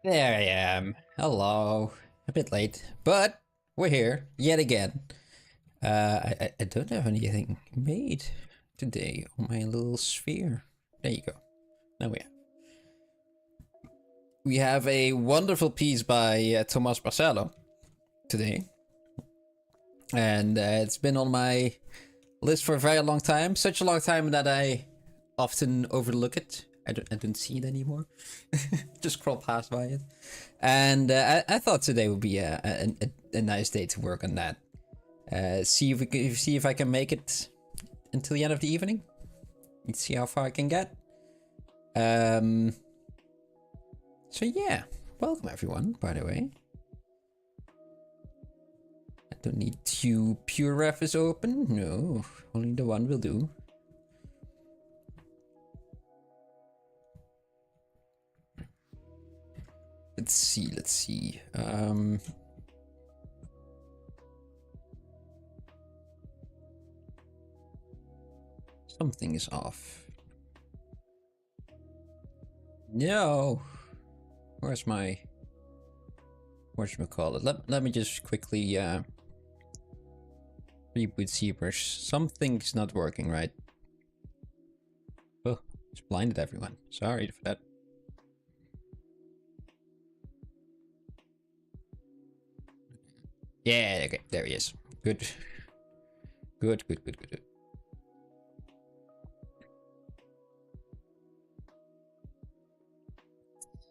There I am. Hello. A bit late, but we're here yet again. I don't have anything made today on my little sphere. There you go. Now we have a wonderful piece by Tomàs Barceló today, and it's been on my list for a very long time. Such a long time that I often overlook it. I don't see it anymore. Just scroll past by it. And I thought today would be a nice day to work on that. See if I can make it until the end of the evening. Let's see how far I can get. So yeah, welcome everyone, by the way. I don't need two pure refs open. No, only the one will do. Let's see. Something is off. No. Where's my... whatchamacallit? Let me just quickly reboot ZBrush. Something's not working right. Oh, it's blinded everyone. Sorry for that. Yeah, okay, there he is. Good. Good.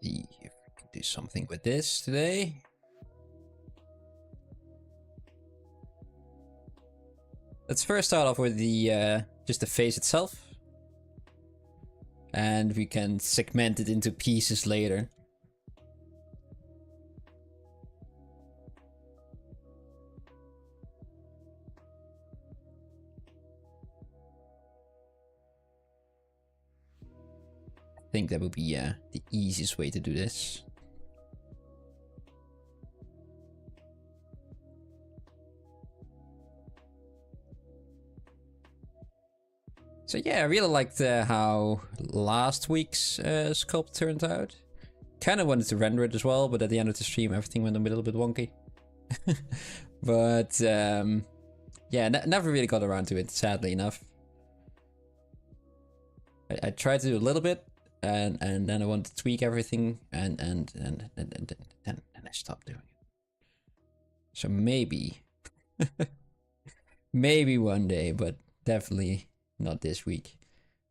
See if we can do something with this today. Let's first start off with the just the face itself. And we can segment it into pieces later. I think that would be the easiest way to do this. So yeah, I really liked how last week's sculpt turned out. Kind of wanted to render it as well, but at the end of the stream everything went a little bit wonky. But yeah, never really got around to it, sadly enough. I tried to do a little bit, and then I wanted to tweak everything, and I stopped doing it. So maybe, maybe one day, but definitely not this week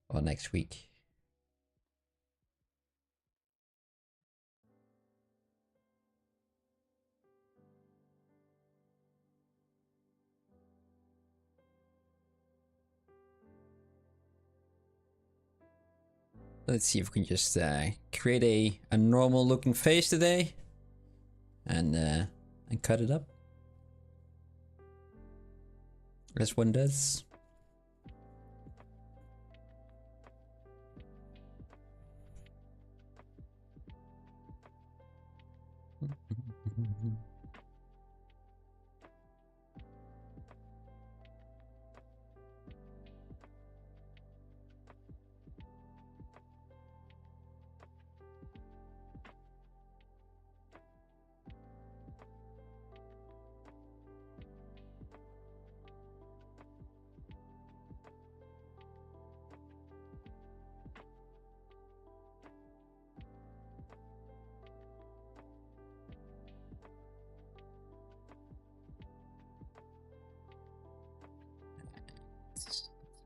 or next week. Let's see if we can just create a normal looking face today, and cut it up as one does.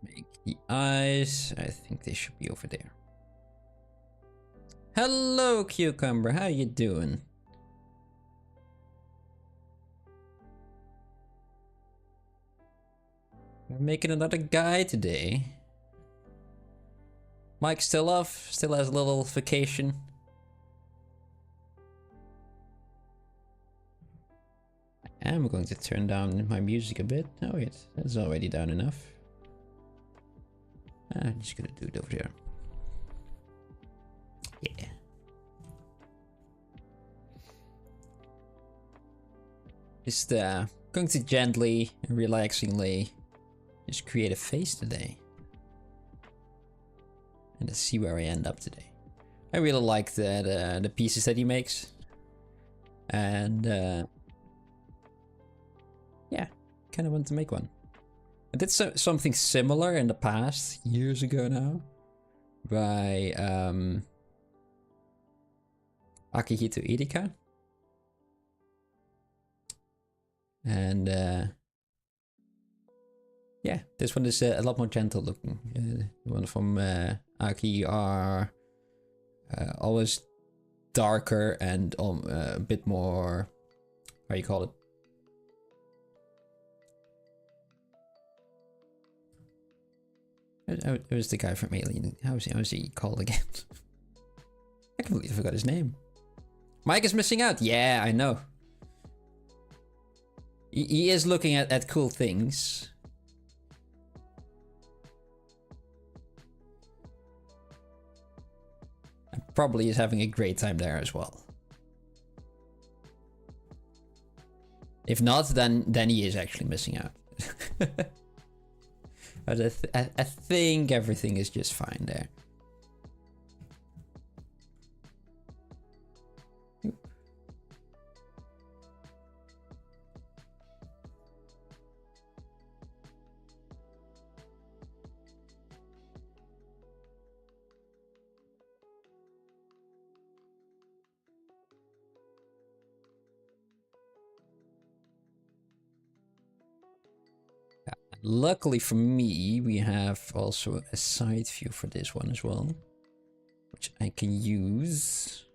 Make the eyes. I think they should be over there. Hello, Cucumber. How you doing? We're making another guy today. Mike's still off. Still has a little vacation. I'm going to turn down my music a bit. Oh wait, that's already down enough. I'm just gonna do it over there. Yeah. Just going to gently and relaxingly just create a face today. And let's see where I end up today. I really like the pieces that he makes. And yeah, kind of want to make one. I did something similar in the past, years ago now, by Akihito Idika. And yeah, this one is a lot more gentle looking. The one from Aki are always darker and a bit more, how you call it? It was the guy from Alien. How was he called again? I completely forgot his name. Mike is missing out. Yeah, I know. He is looking at cool things. And probably is having a great time there as well. If not, then he is actually missing out. But I think everything is just fine there. Luckily for me, we have also a side view for this one as well, which I can use.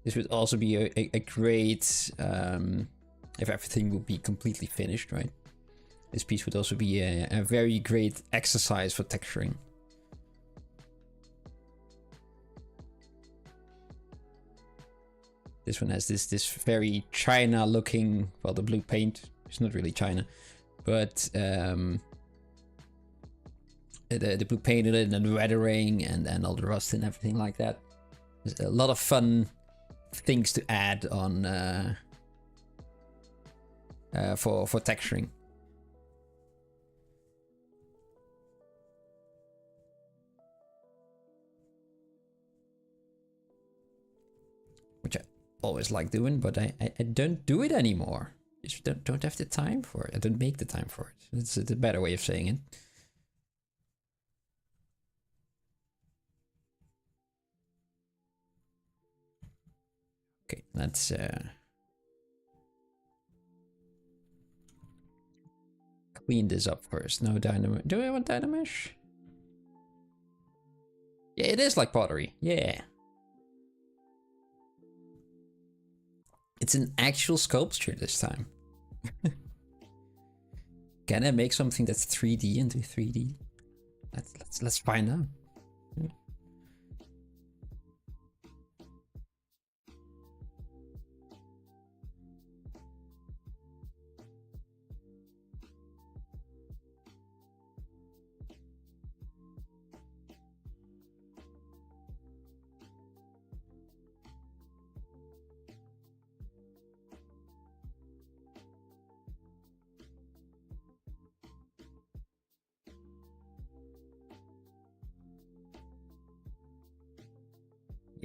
This would also be a great, if everything would be completely finished, right? This piece would also be a very great exercise for texturing. This one has this very China looking, well, the blue paint is not really China, but the blue paint in it and the weathering and all the rust and everything like that. There's a lot of fun things to add on for texturing. Which I always like doing, but I don't do it anymore. Just don't have the time for it. I don't make the time for it. It's a better way of saying it. Okay, let's clean this up first. No dynamo. Do I want dynamesh? Yeah, it is like pottery. Yeah. It's an actual sculpture this time. Can I make something that's 3D into 3D? Let's find out.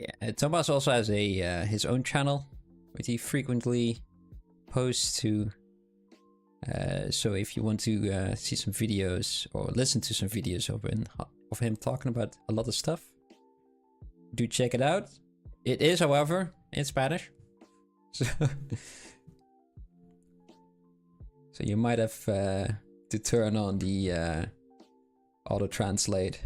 Yeah, Tomàs also has a his own channel, which he frequently posts to. So if you want to see some videos or listen to some videos of him talking about a lot of stuff, do check it out. It is, however, in Spanish, so you might have to turn on the auto translate.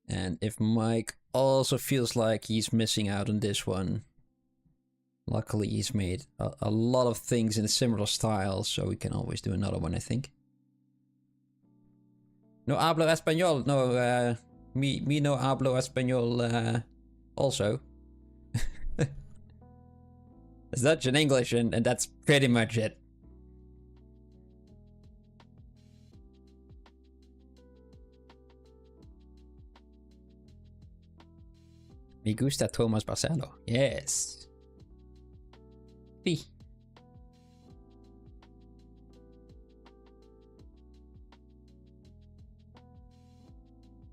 And if Mike also feels like he's missing out on this one, luckily he's made a lot of things in a similar style, so we can always do another one, I think. No hablo español. No, me no hablo español. also. It's Dutch and English, and that's pretty much it. Me gusta Tomàs Barceló. Yes. B.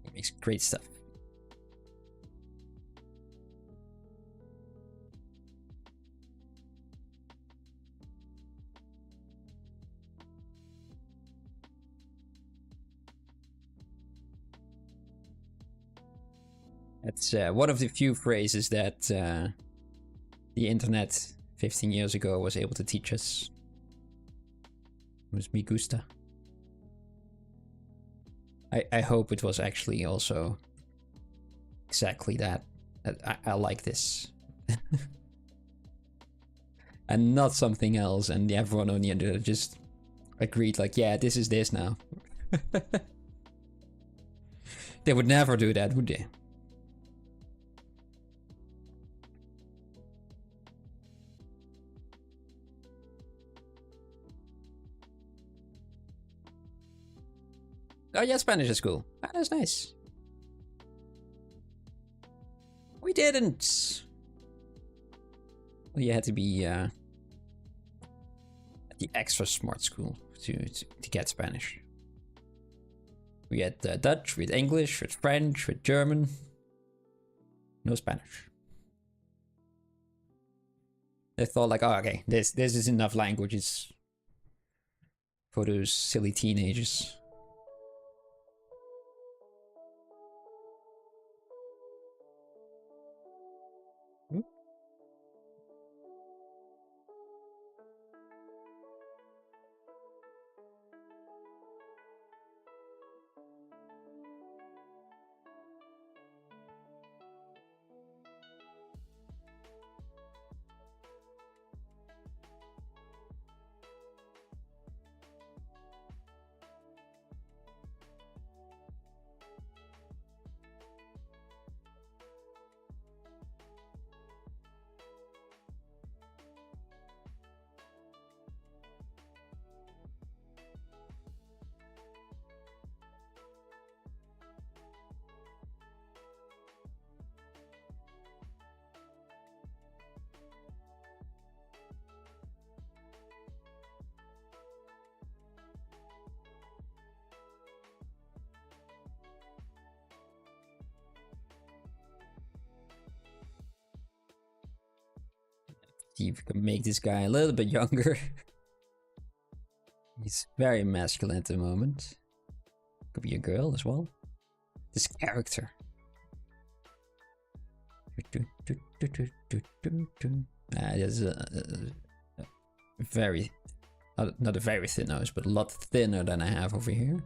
He makes great stuff. That's one of the few phrases that the internet 15 years ago was able to teach us. It was me gusta. I hope it was actually also exactly that. I like this. And not something else, and everyone on the internet just agreed like, yeah, this is this now. They would never do that, would they? Oh yeah, Spanish is cool. Ah, that's nice. We didn't. Well, you had to be at the extra smart school to get Spanish. We had Dutch, with English, with French, with German. No Spanish. They thought like, oh, okay, this is enough languages for those silly teenagers. See if we can make this guy a little bit younger. He's very masculine at the moment. Could be a girl as well. This character. There's a very, not a very thin nose, but a lot thinner than I have over here.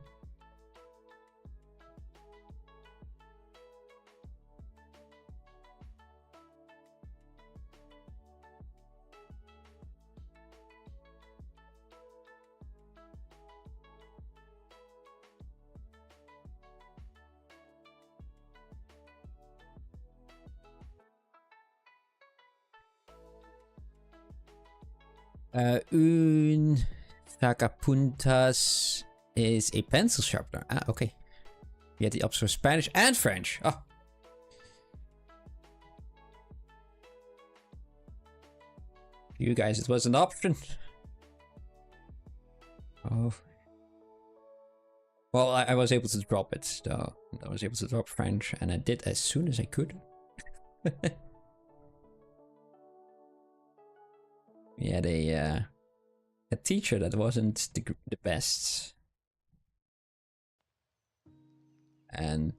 Un sacapuntas is a pencil sharpener. Ah, okay. We had the option for Spanish and French. Oh. For you guys, it was an option. Oh. Well, I was able to drop it, though. I was able to drop French, and I did as soon as I could. We had a teacher that wasn't the best. And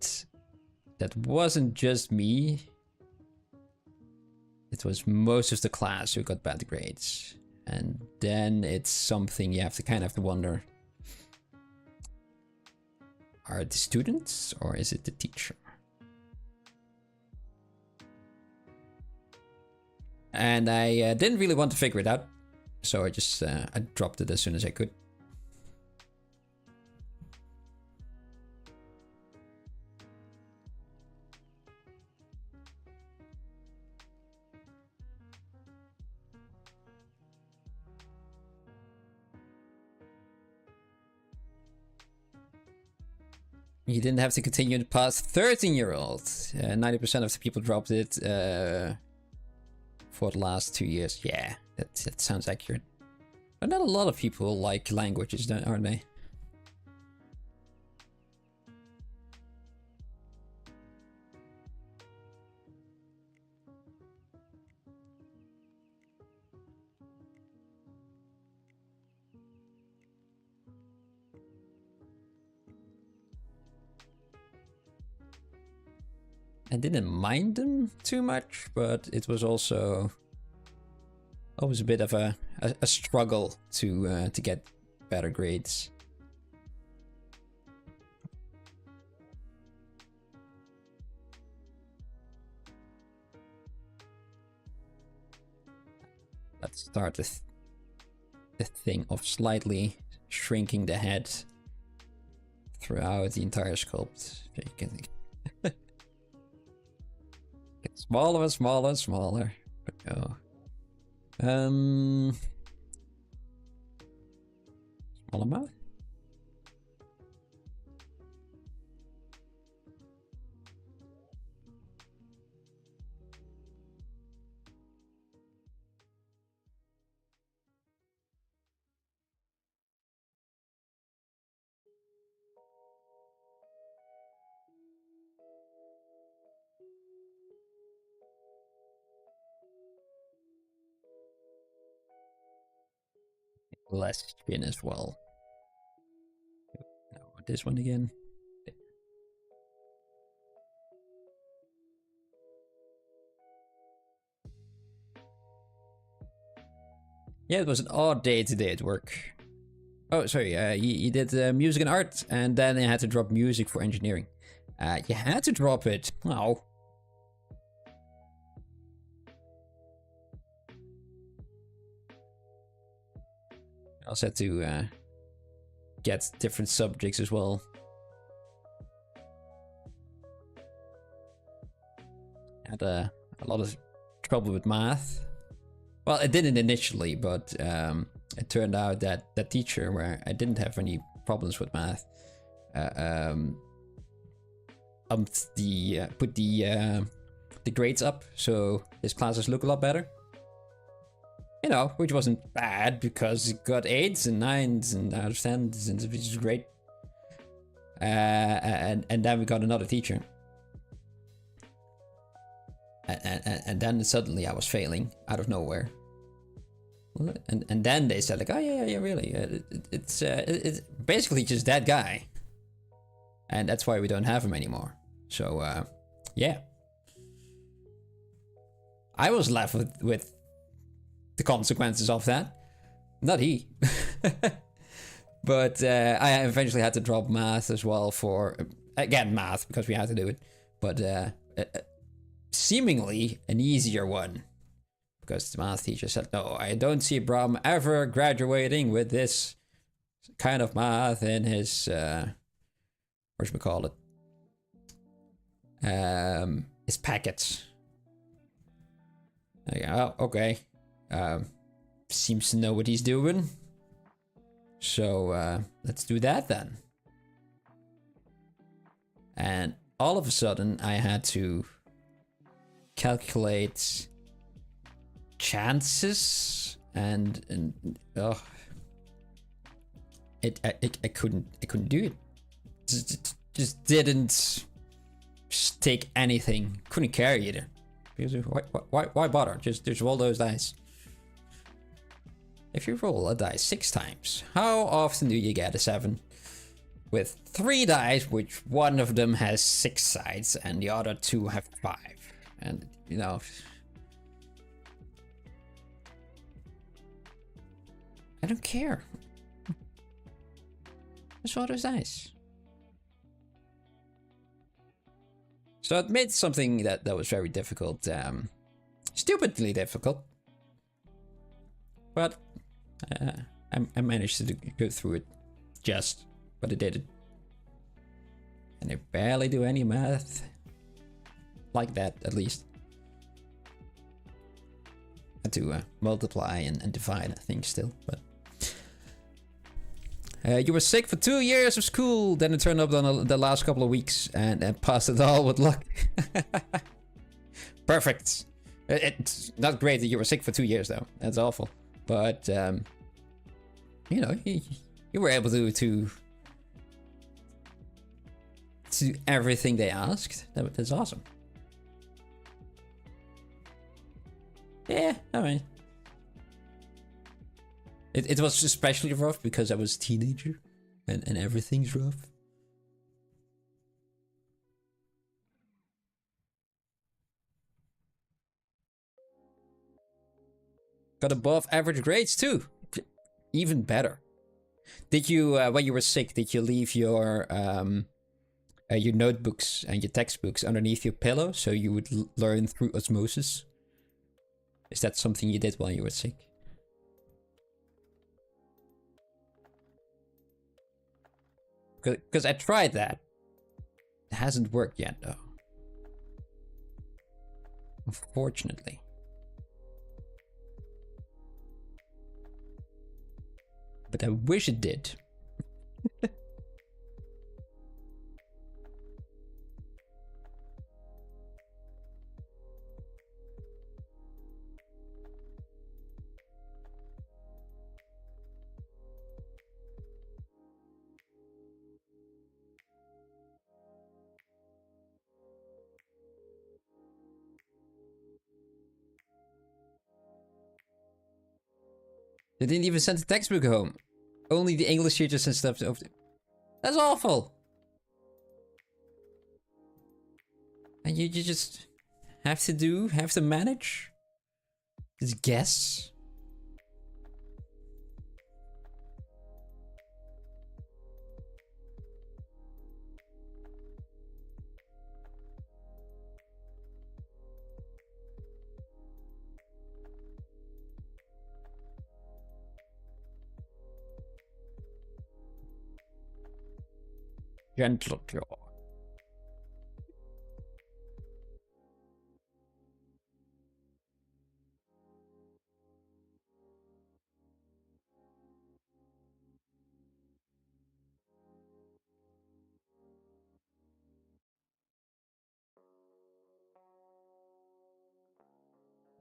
that wasn't just me. It was most of the class who got bad grades. And then it's something you have to kind of wonder. Are it the students or is it the teacher? And I didn't really want to figure it out. So I just I dropped it as soon as I could. You didn't have to continue the past 13-year-old. 90% of the people dropped it for the last 2 years. Yeah, that sounds accurate. But not a lot of people like languages, aren't they? I didn't mind them too much, but it was also always a bit of a struggle to get better grades. Let's start the thing of slightly shrinking the head throughout the entire sculpt. You can get smaller and smaller and smaller. But no. Smaller mouth? Less chin as well. Now, this one again. Yeah, it was an odd day today at work. Oh, sorry, you did music and art, and then you had to drop music for engineering. You had to drop it. Oh. I also had to get different subjects as well. Had a lot of trouble with math. Well, I didn't initially, but it turned out that that teacher, where I didn't have any problems with math, put the grades up, so his classes look a lot better. You know, which wasn't bad because he got 8s and 9s and out of 10s, and which is great. And then we got another teacher. And then suddenly I was failing out of nowhere. And then they said like, oh yeah, really. It's basically just that guy. And that's why we don't have him anymore. So, yeah. I was left with the consequences of that. Not he. But I eventually had to drop math as well for, again, math, because we had to do it. But seemingly an easier one. Because the math teacher said, no, I don't see a problem ever graduating with this kind of math in his, whatchamacallit? His packets. Oh, okay. Seems to know what he's doing. So let's do that then. And all of a sudden I had to calculate chances and I couldn't do it. Just didn't take anything. Couldn't carry it. Because why bother? Just roll those dice. If you roll a dice 6 times, how often do you get a 7? With 3 dice, which one of them has 6 sides and the other 2 have 5. And, you know... I don't care. Just roll those dice. So it made something that was very difficult, stupidly difficult. But I managed to go through it but I did it. And I barely do any math like that, at least. I had to multiply and divide, I think, still, but You were sick for 2 years of school, then it turned up on the last couple of weeks and passed it all with luck. Perfect. It's not great that you were sick for 2 years though. That's awful. But you know, you were able to do everything they asked. That's awesome. Yeah, I mean, it was especially rough because I was a teenager and everything's rough. Got above average grades too. Even better. Did you, when you were sick, did you leave your notebooks and your textbooks underneath your pillow so you would learn through osmosis? Is that something you did while you were sick? Because I tried that. It hasn't worked yet though. Unfortunately. But I wish it did. They didn't even send the textbook home. Only the English teachers and stuff. That's awful. And you just have to manage? Just guess? Gentle jaw.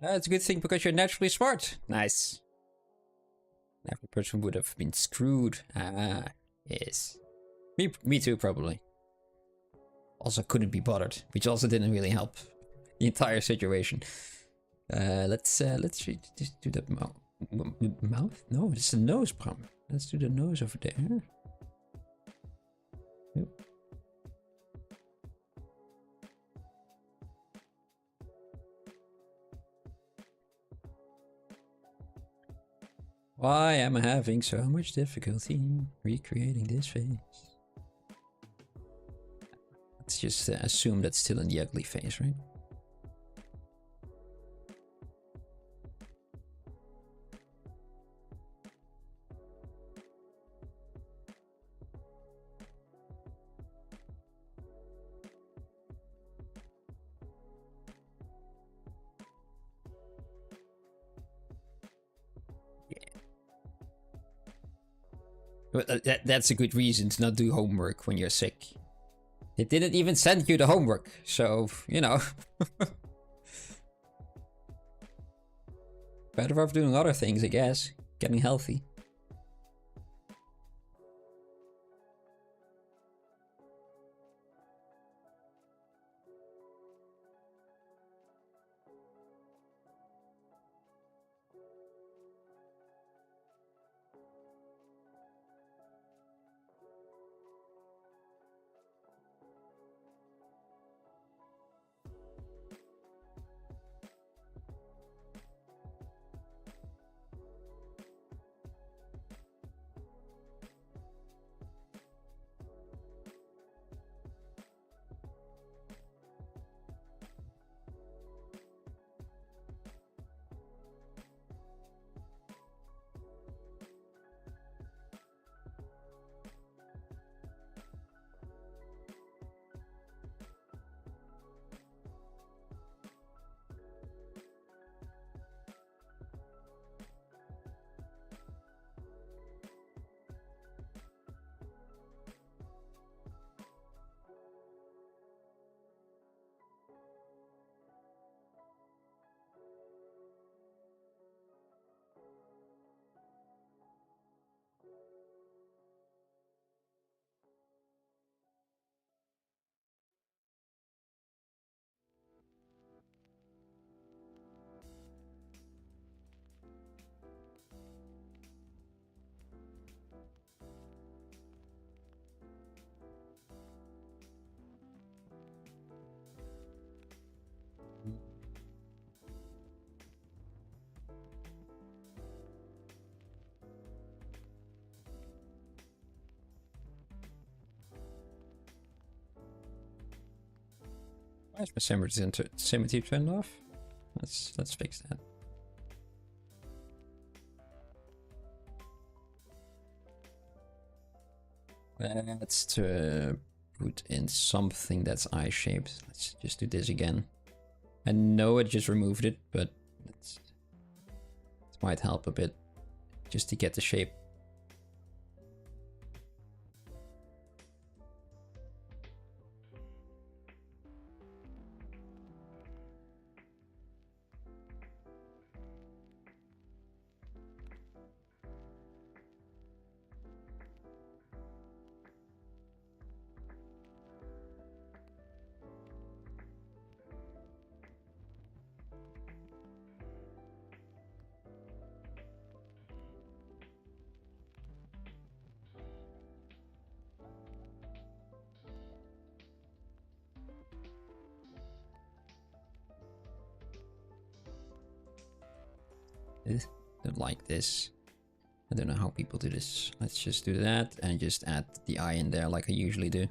That's a good thing because you're naturally smart. Nice. Every person would have been screwed. Ah, yes. Me too, probably. Also couldn't be bothered, which also didn't really help the entire situation. Let's just do the mouth. No, it's the nose, Bram. Let's do the nose over there. Yep. Why am I having so much difficulty recreating this face? Let's just assume that's still in the ugly face, right? That's a good reason to not do homework when you're sick. They didn't even send you the homework, so, you know. Better off doing other things, I guess. Getting healthy. Why is my symmetry turned off? Let's fix that. Let's put in something that's eye-shaped. Let's just do this again. I know it just removed it, but it might help a bit just to get the shape. Don't like this. I don't know how people do this. Let's just do that and just add the eye in there like I usually do.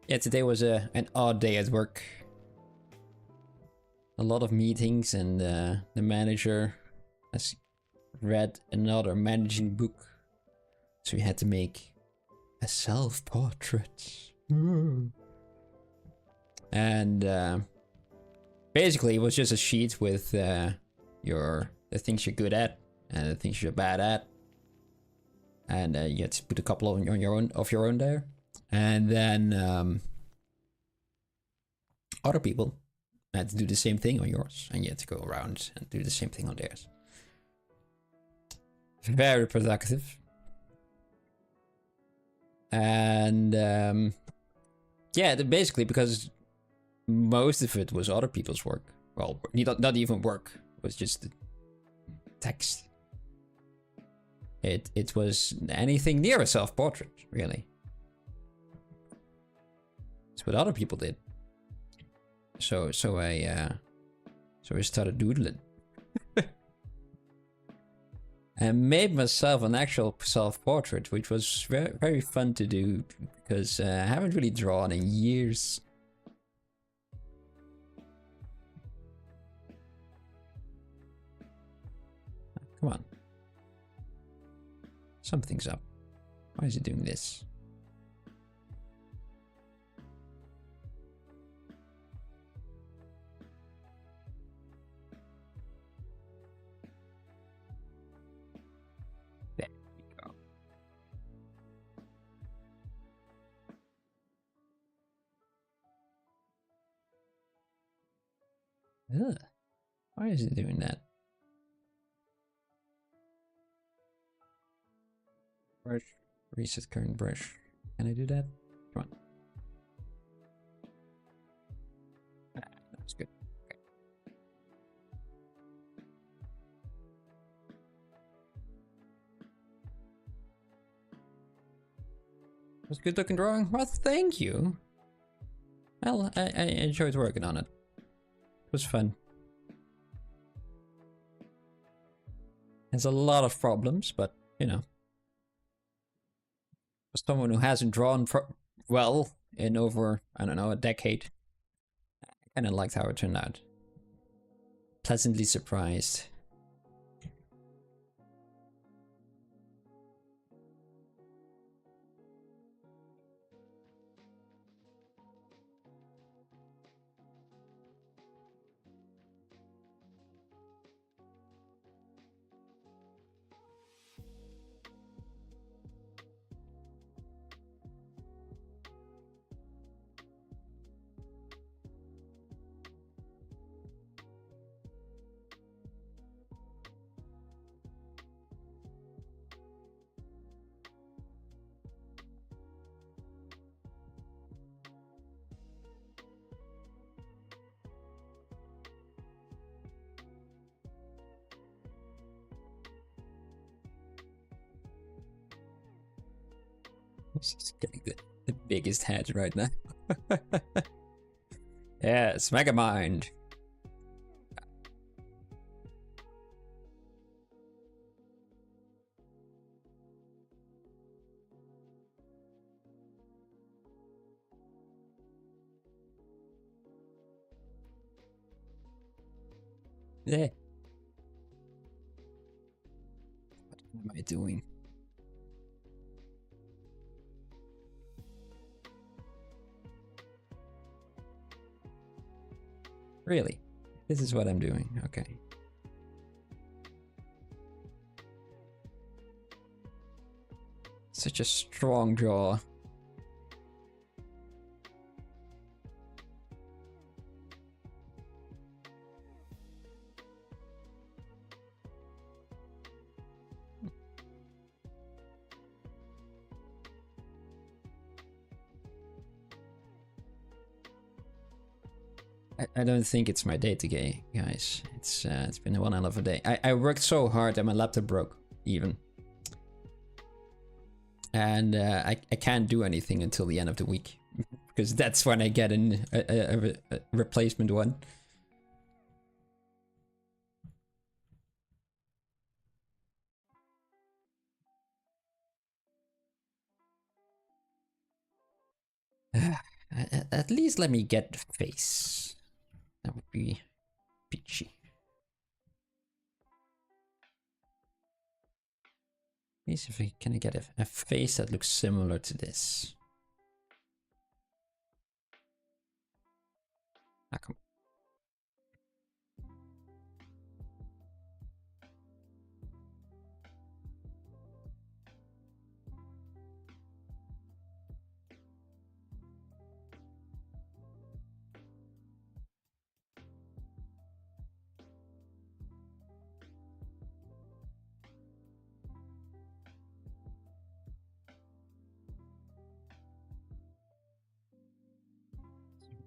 Yeah, today was an odd day at work. A lot of meetings, and the manager has read another managing book, so we had to make a self-portrait. And basically it was just a sheet with the things you're good at and the things you're bad at, and you had to put a couple of your own there, and then other people had to do the same thing on yours, and you had to go around and do the same thing on theirs. Very productive. And yeah, basically because most of it was other people's work. Well, not even work. It was just text. It was anything near a self-portrait, really. It's what other people did. So I started doodling. And made myself an actual self-portrait, which was very, very fun to do, because I haven't really drawn in years. Come on. Something's up. Why is it doing this? Ugh. Why is it doing that? Brush, reset current brush. Can I do that? Come on. Ah, that's good. Okay. Was a good looking drawing? Well, thank you. Well, I enjoyed working on it. It was fun. Has a lot of problems, but you know, for someone who hasn't drawn well in over, I don't know, a decade, I kind of liked how it turned out. Pleasantly surprised. She's getting the biggest head right now. Yes, Megamind. Yeah. What am I doing? Really? This is what I'm doing. Okay. Such a strong draw. I don't think it's my day today, guys. It's been one hell of a day. I worked so hard that my laptop broke, even. And I can't do anything until the end of the week. Because that's when I get a replacement one. At least let me get the face. That would be peachy. At least if I can get a face that looks similar to this. Ah, come.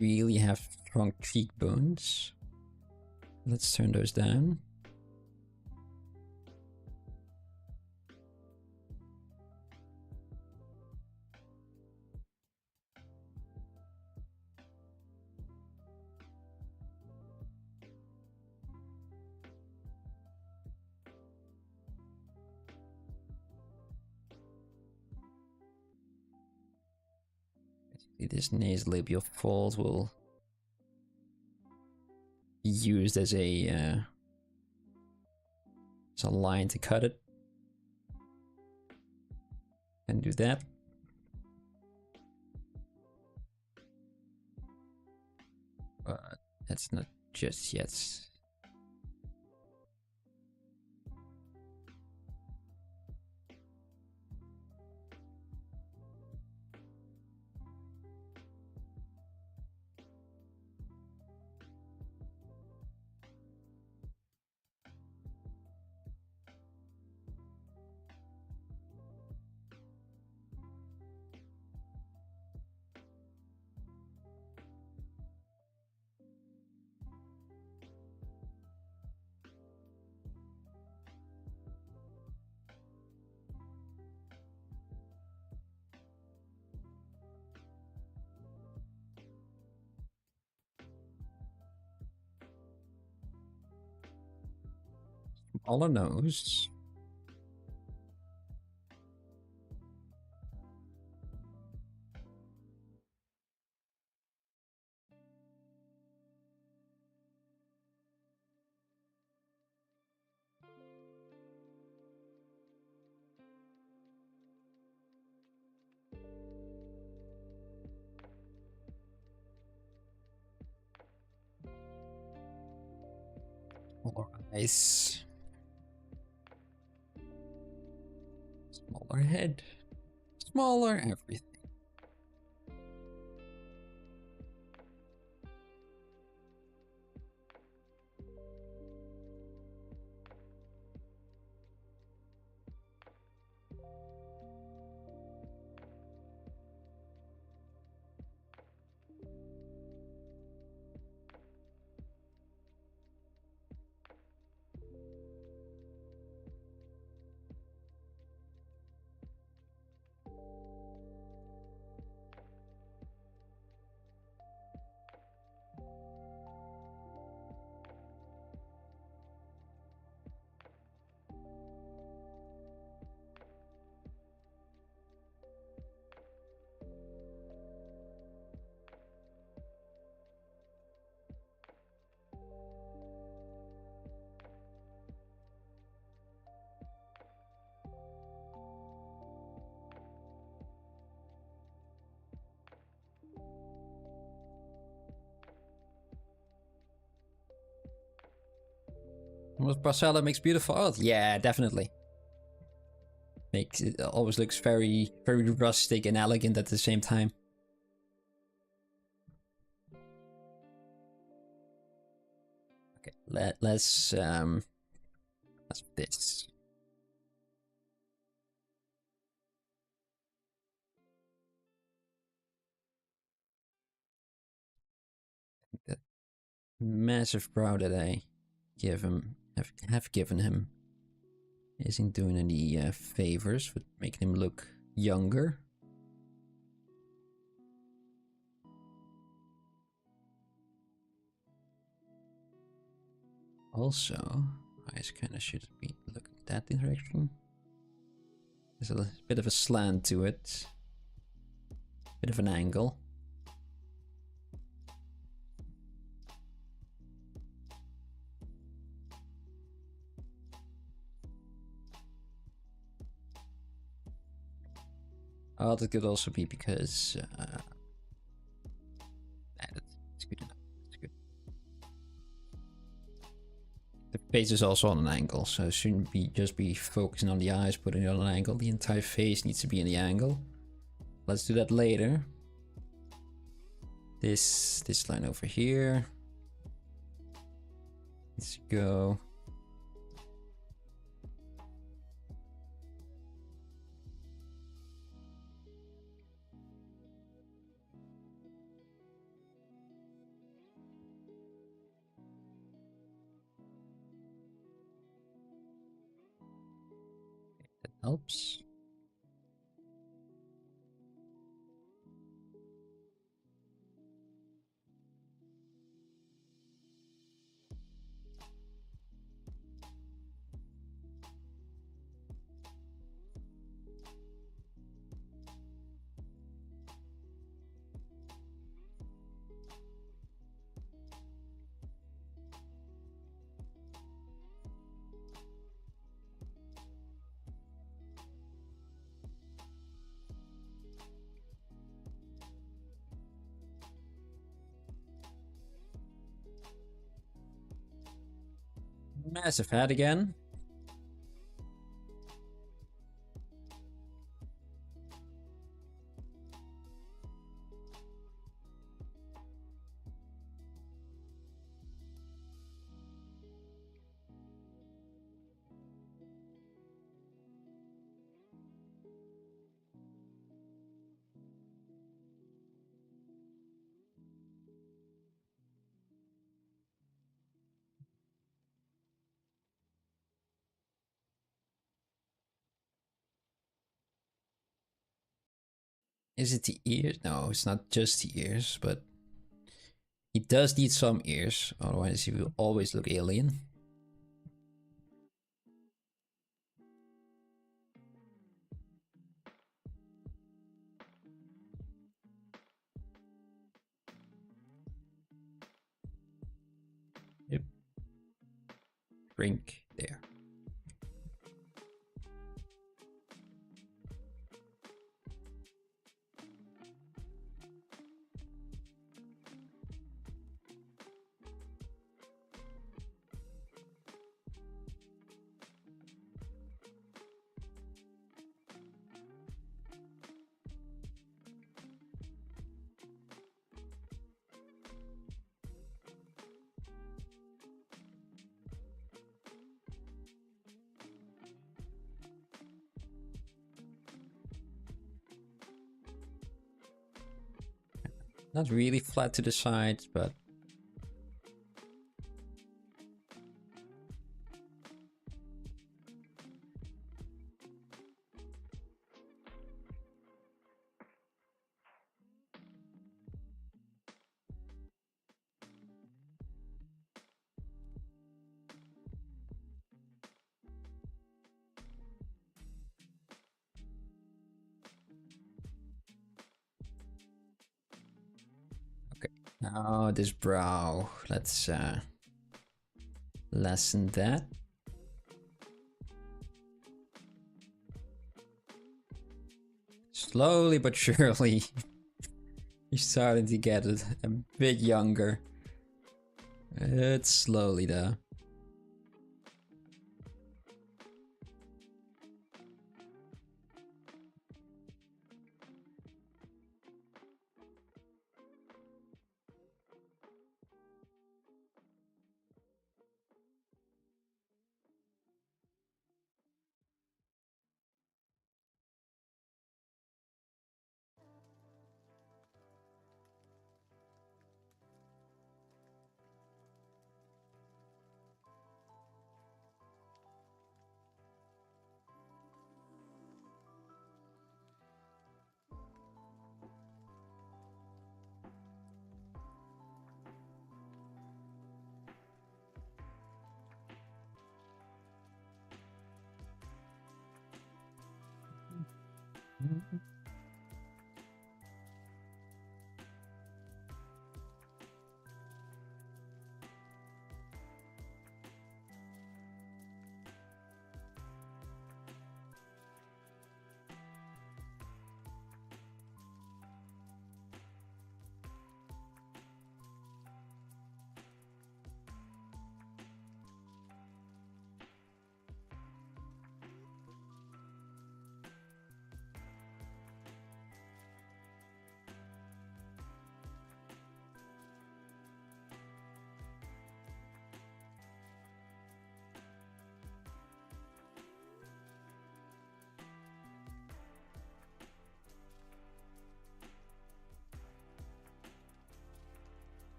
Really have strong cheekbones. Let's turn those down. This nasolabial fold will be used as a line to cut it. And do that. But that's not just yet. Smaller nose. Smaller eyes. Smaller head. Smaller everything. Tomàs Barceló makes beautiful art. Yeah, definitely. Makes it always looks very, very rustic and elegant at the same time. Okay, let's this. That massive brow that I have given him isn't doing any favors with making him look younger. Also, eyes kind of should be looking that direction. There's a bit of a slant to it, bit of an angle. Oh, that could also be because that's good enough. That's good. The face is also on an angle, so it shouldn't be just be focusing on the eyes, putting it on an angle. The entire face needs to be in the angle. Let's do that later. This line over here. Let's go. That helps. Massive head again. Is it the ears? No, it's not just the ears, but he does need some ears, otherwise he will always look alien. Yep. Drink there. Not really flat to the sides, but now this brow. Let's lessen that. Slowly but surely, he's starting to get it a bit younger. It's slowly though.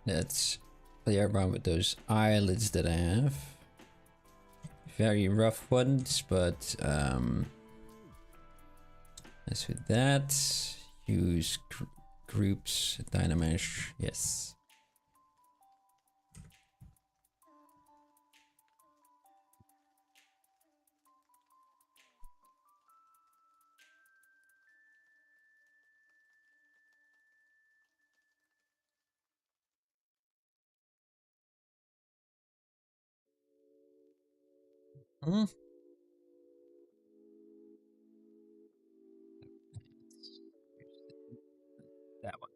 Let's play around with those eyelids that I have. Very rough ones, but as with that, use groups, Dynamesh, yes. Hmm. That one.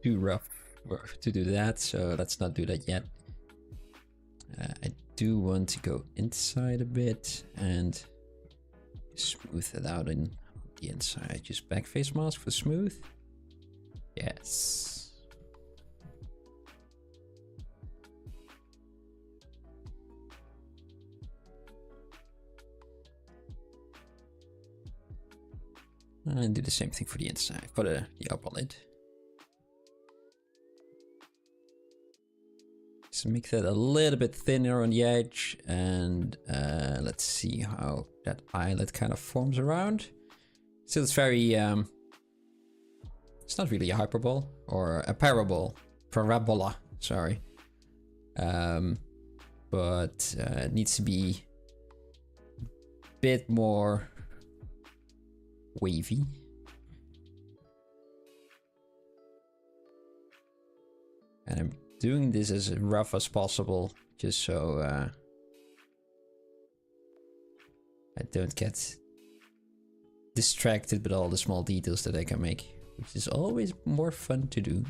Too rough to do that, so let's not do that yet. I do want to go inside a bit and smooth it out in the inside. Just back face mask for smooth. Yes. And do the same thing for the inside, for the upper lid. So make that a little bit thinner on the edge, and let's see how that eyelid kind of forms around. So it's very, it's not really a hyperbole or a parabola, sorry. But it needs to be a bit more wavy. And I'm doing this as rough as possible, just so I don't get distracted with all the small details that I can make, which is always more fun to do.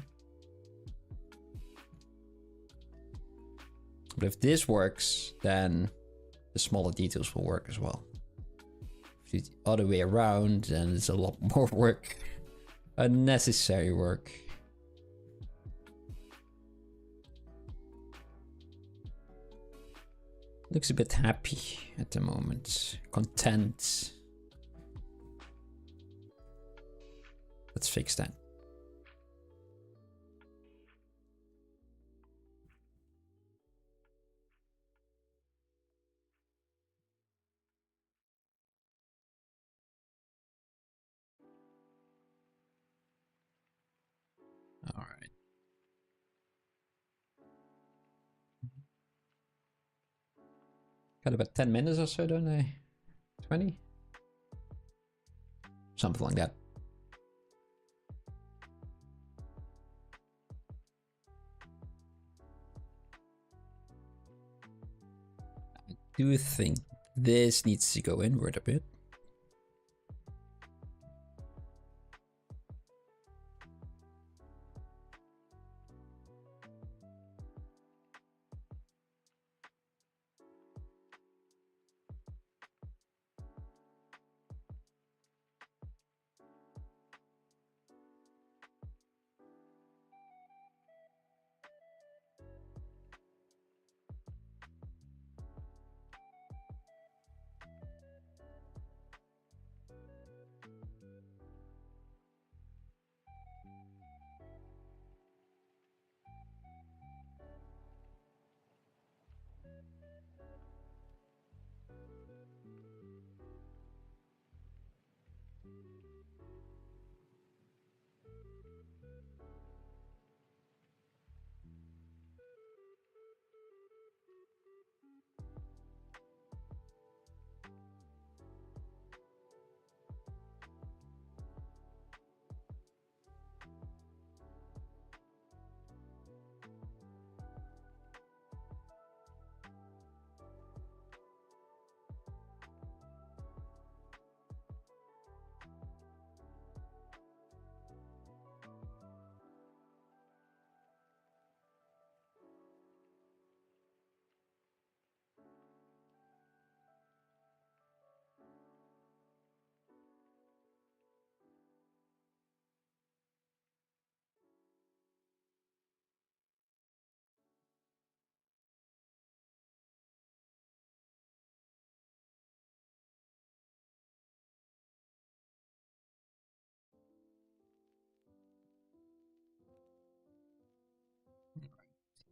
But if this works, then the smaller details will work as well. If it's the other way around, then it's a lot more work. Unnecessary work. Looks a bit happy at the moment. Content. Let's fix that. All right. Got about 10 minutes or so, don't I? 20? Something like that. I do think this needs to go inward a bit.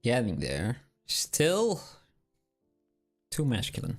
getting there. Still too masculine.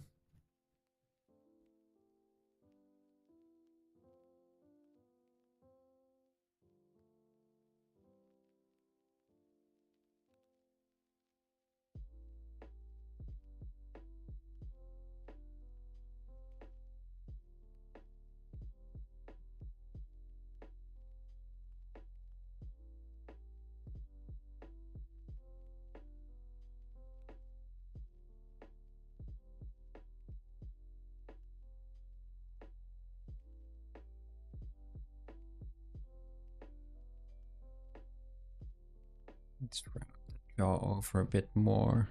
Let's round the jaw over a bit more.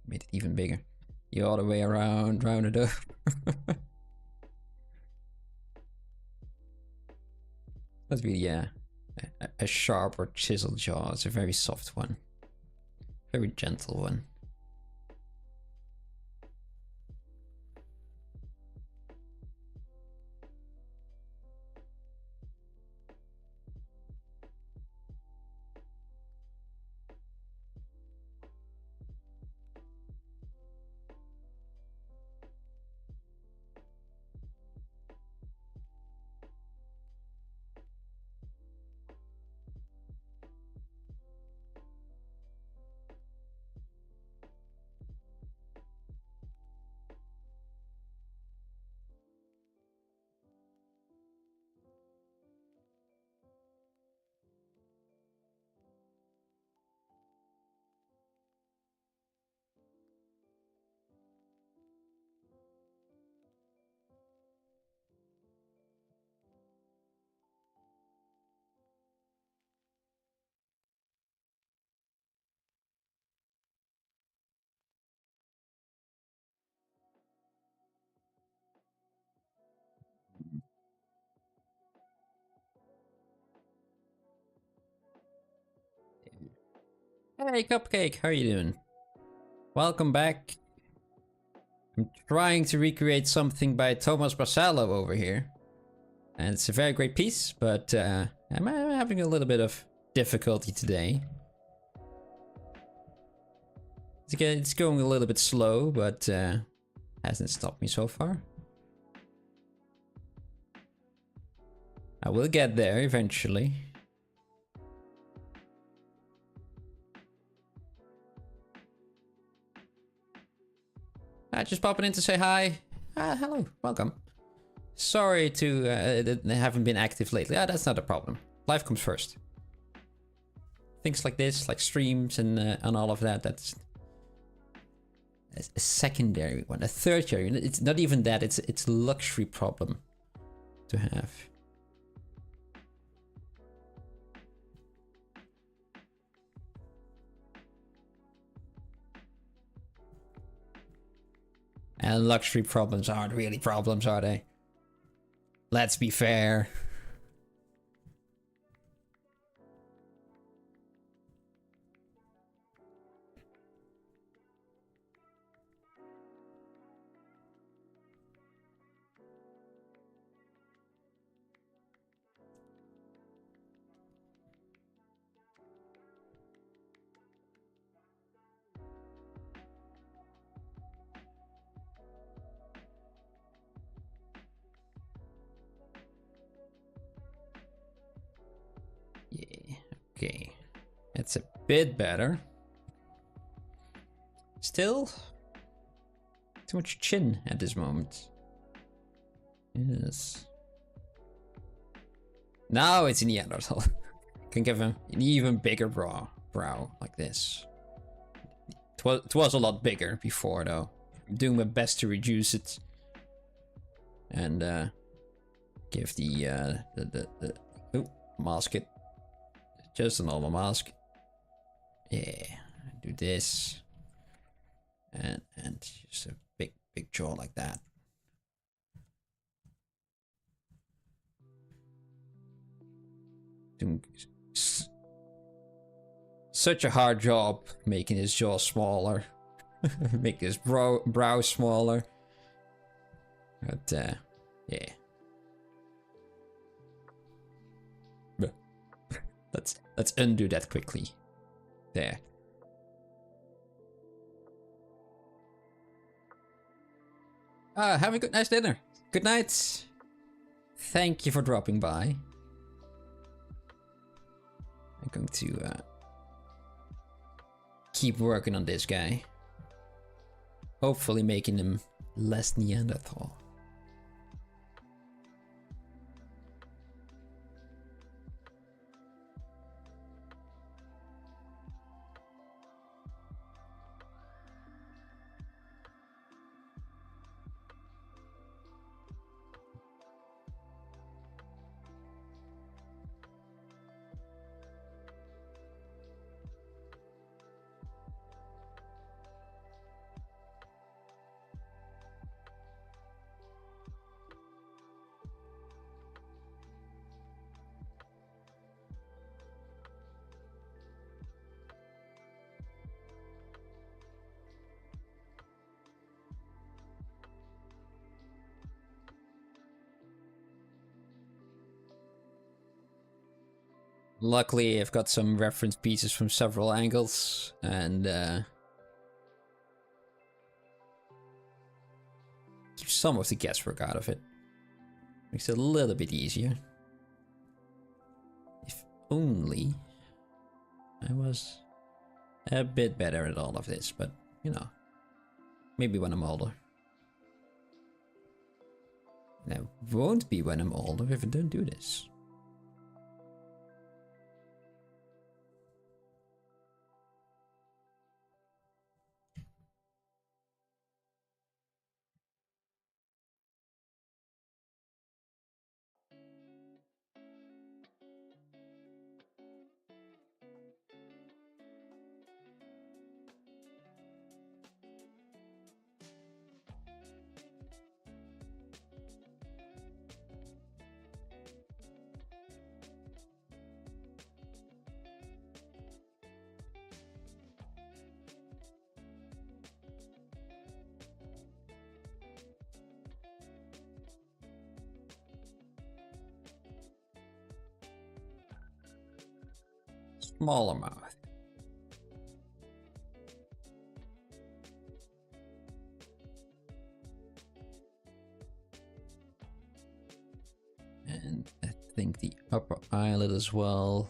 Made it even bigger. The other way around, round it up. That's really, yeah, a sharp or chiseled jaw. It's a very soft one. Very gentle one. Hey, Cupcake, how are you doing? Welcome back. I'm trying to recreate something by Tomàs Barceló over here. And it's a very great piece, but I'm having a little bit of difficulty today. It's going a little bit slow, but hasn't stopped me so far. I will get there eventually. Just popping in to say hi. Hello, welcome. Sorry to haven't been active lately. That's not a problem. Life comes first. Things like this, like streams and all of that, that's a secondary one. A tertiary. It's not even that. It's a luxury problem to have. And luxury problems aren't really problems, are they? Let's be fair. Yeah, okay. That's a bit better. Still too much chin at this moment. Yes. Now it's Neanderthal. Can give him an even bigger brow like this. It was a lot bigger before though. I'm doing my best to reduce it and give the mask it. Just a normal mask. Yeah, do this. And just a big jaw like that. Doing such a hard job making his jaw smaller. Make his brow smaller. But yeah. Let's undo that quickly. There. Have a nice dinner. Good night. Thank you for dropping by. I'm going to keep working on this guy. Hopefully making him less Neanderthal. Luckily, I've got some reference pieces from several angles, and keep some of the guesswork out of it. Makes it a little bit easier. If only I was a bit better at all of this, but you know, maybe when I'm older. And I won't be when I'm older if I don't do this. Smaller mouth. And I think the upper eyelid as well.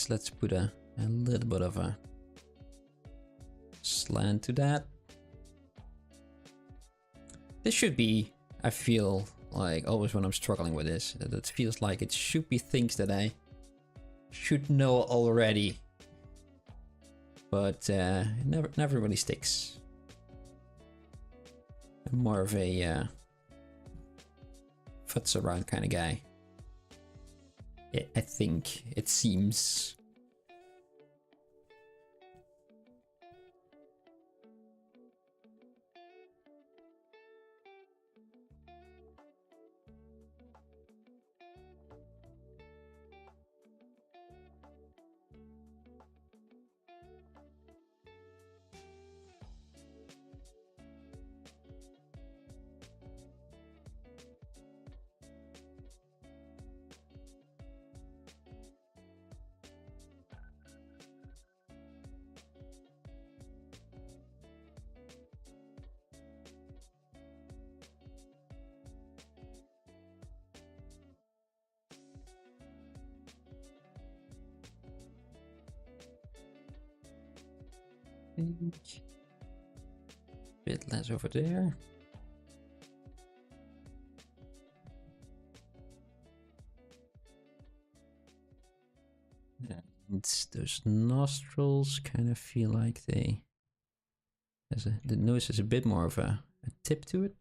Let's put a little bit of a slant to that. This should be, I feel like always when I'm struggling with this, it feels like it should be things that I should know already, but it never really sticks. I'm more of a futz around kind of guy. I think it seems. Bit less over there. And those nostrils kind of feel like they, the nose has a bit more of a tip to it.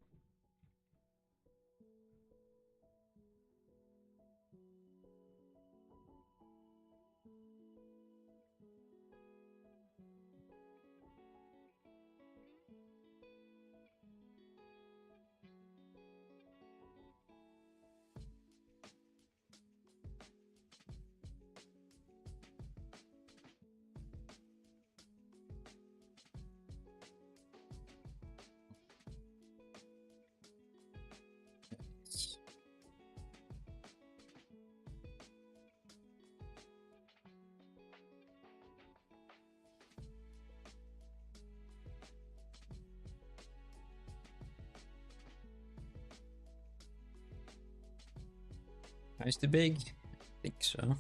Is too big? I think so.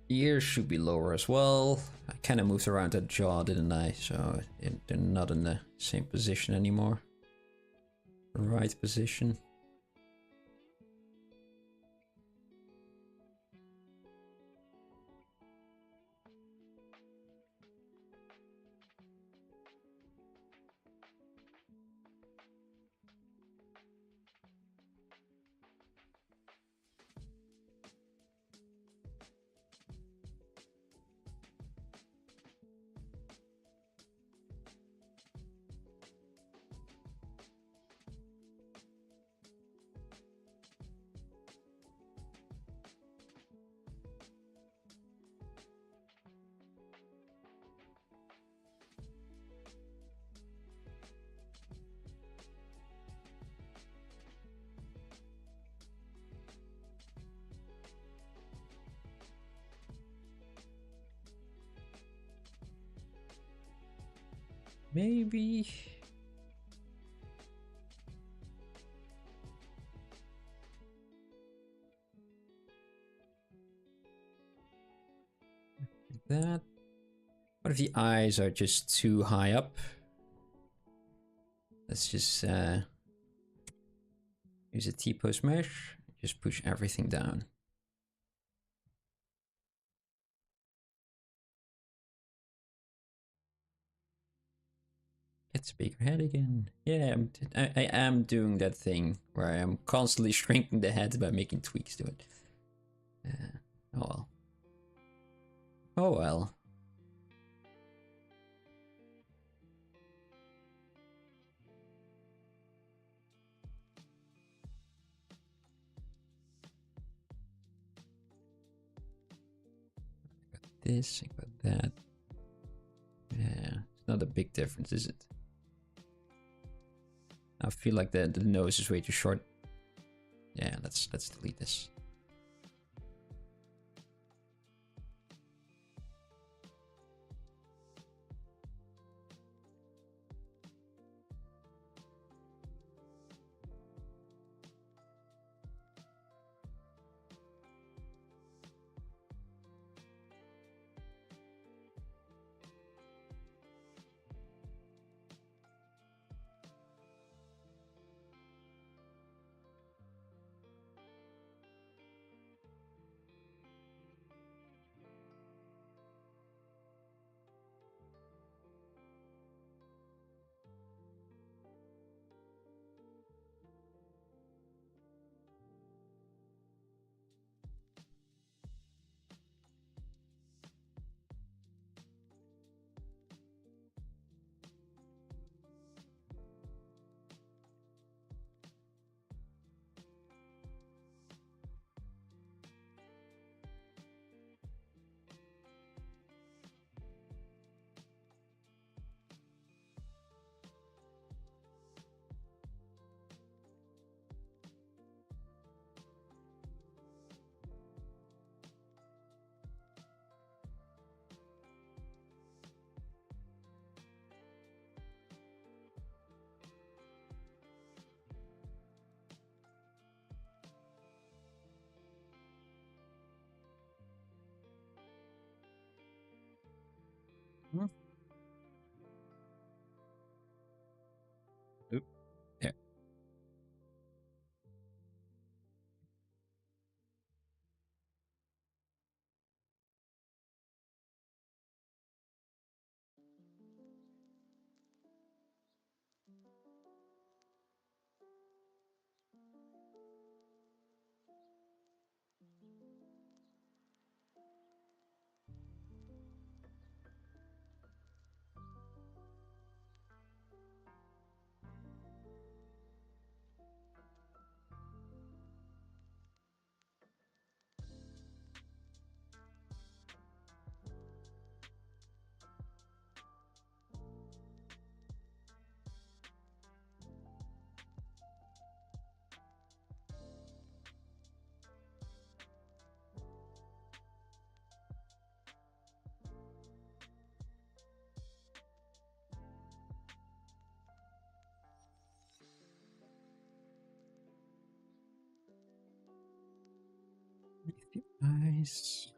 Ears should be lower as well. I kind of moved around that jaw, didn't I? So they're not in the same position anymore. Right position. Maybe. Like that. What if the eyes are just too high up? Let's just use a T-post mesh. Just push everything down. It's a bigger head again. Yeah, I am doing that thing where I am constantly shrinking the head by making tweaks to it. Oh well. Oh well. I got this, I got that. Yeah, it's not a big difference, is it? I feel like the nose is way too short. Yeah, let's delete this. Oop. There. Nice.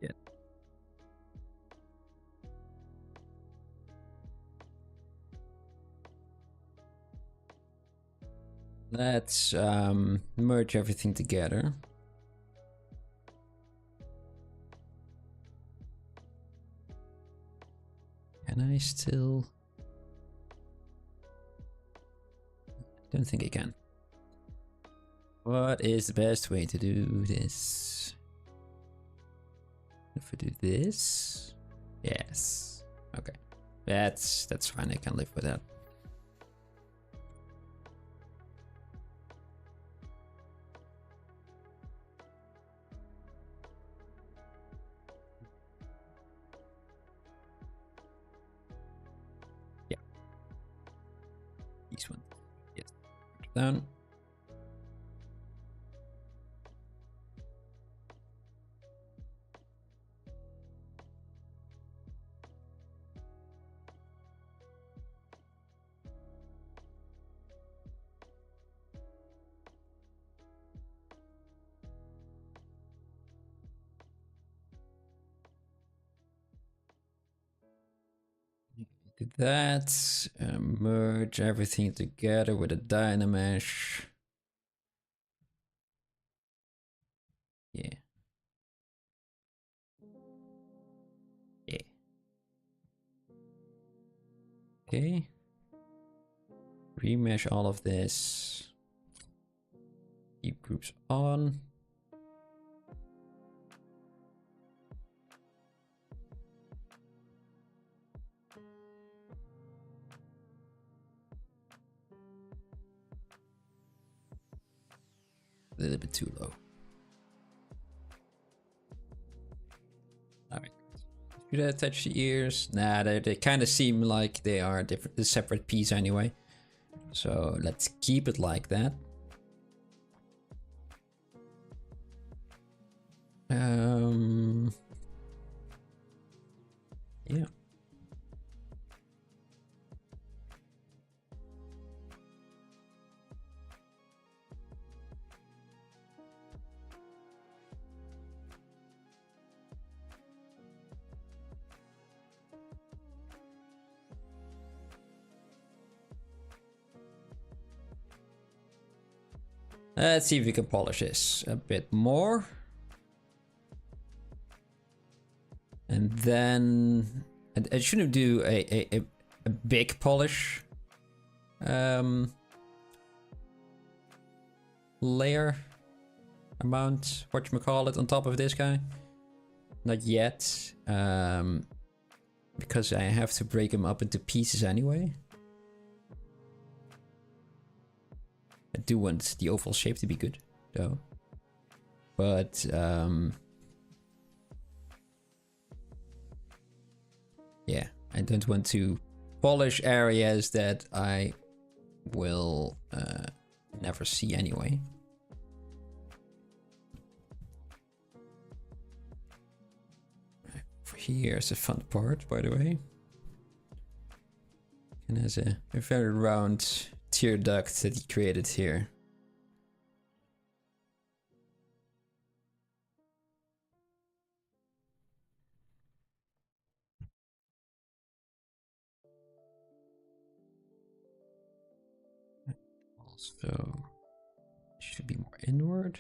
Yeah. Let's merge everything together. Can I still? Don't think I can. What is the best way to do this? If we do this, yes. Okay, that's fine. I can live with that. Yeah, this one. Yes, down. Did that. Merge everything together with a Dynamesh. Yeah. Yeah. Okay. Remesh all of this. Keep groups on. A little bit too low. Alright. Should I attach the ears? Nah, they kind of seem like they are different, a separate piece anyway. So let's keep it like that. Yeah. Let's see if we can polish this a bit more. And then I shouldn't do a big polish layer amount, whatchamacallit, on top of this guy. Not yet, because I have to break him up into pieces anyway. I do want the oval shape to be good, though. But yeah, I don't want to polish areas that I will never see anyway. Here's the fun part, by the way. and has a very round tear duct that he created here. Also, should be more inward.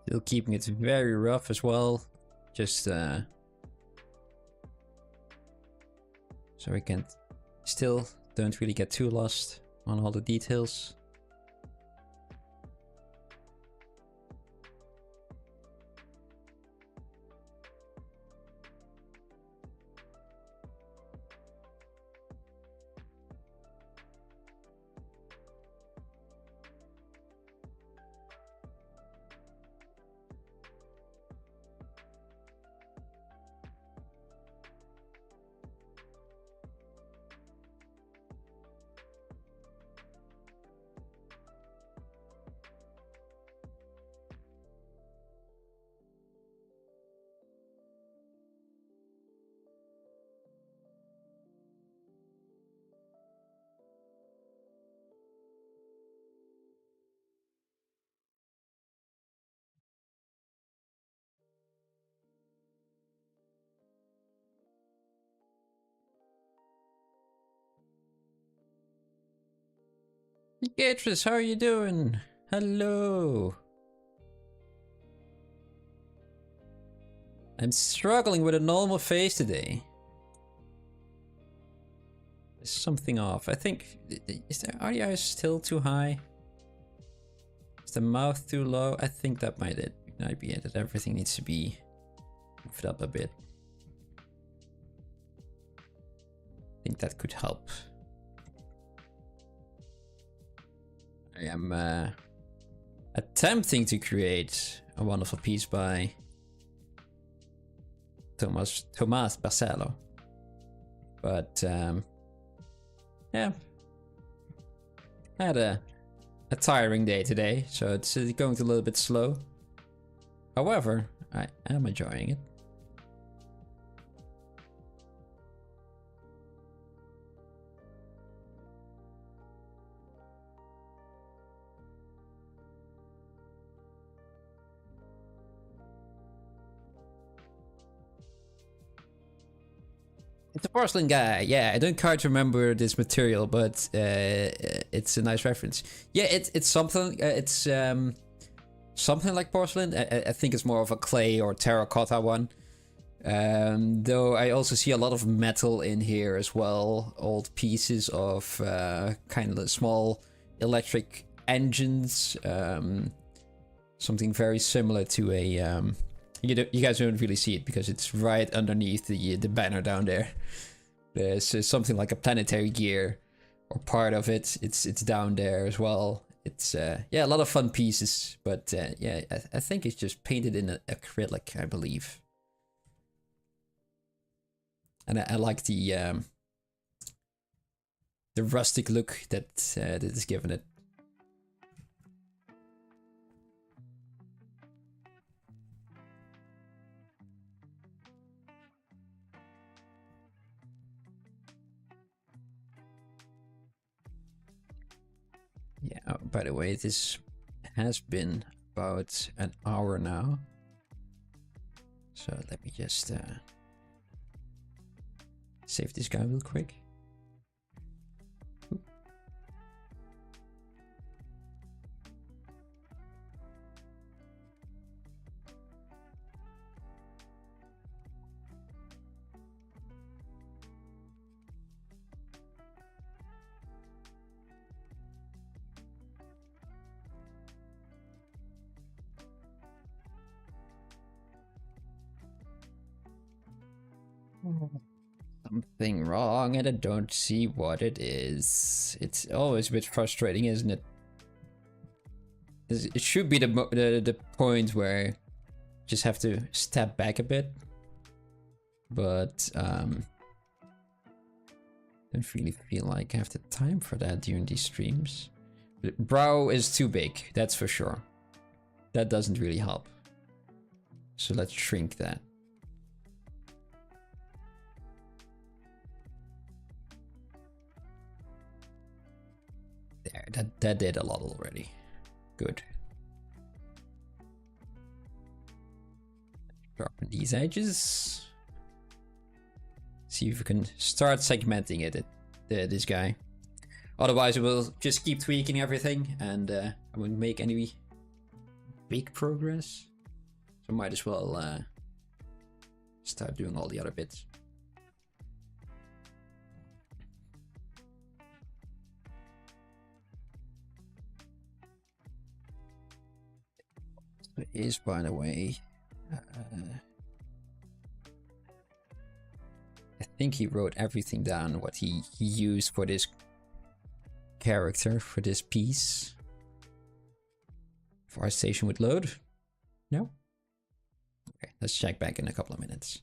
Still keeping it very rough as well, just so we can still don't really get too lost on all the details. Beatrice, how are you doing? Hello. I'm struggling with a normal face today. There's something off. I think, are the eyes still too high? Is the mouth too low? I think that might be it. That everything needs to be moved up a bit. I think that could help. I am attempting to create a wonderful piece by Tomàs Barceló, but yeah, I had a tiring day today, so it's going a little bit slow. However, I am enjoying it. It's a porcelain guy. Yeah, I don't quite remember this material, but it's a nice reference. Yeah, it's something. It's something like porcelain. I think it's more of a clay or terracotta one. Though I also see a lot of metal in here as well. Old pieces of kind of small electric engines. Something very similar to a. You guys don't really see it because it's right underneath the banner down there. There's something like a planetary gear, or part of it. It's down there as well. It's yeah, a lot of fun pieces, but yeah, I think it's just painted in acrylic, I believe. And I like the rustic look that is given it. Yeah, oh, by the way, this has been about an hour now. So let me just save this guy real quick. Oop. Something wrong and I don't see what it is. It's always a bit frustrating, isn't it? It should be the point where you just have to step back a bit. But don't really feel like I have the time for that during these streams. Brow is too big, that's for sure. That doesn't really help. So let's shrink that. There, that did a lot already. Good. Sharpen these edges. See if we can start segmenting it, this guy. Otherwise, we'll just keep tweaking everything, and I won't make any big progress. So might as well start doing all the other bits. So is, by the way, I think he wrote everything down what he used for this character, for this piece. If our station would load. No? Okay, let's check back in a couple of minutes.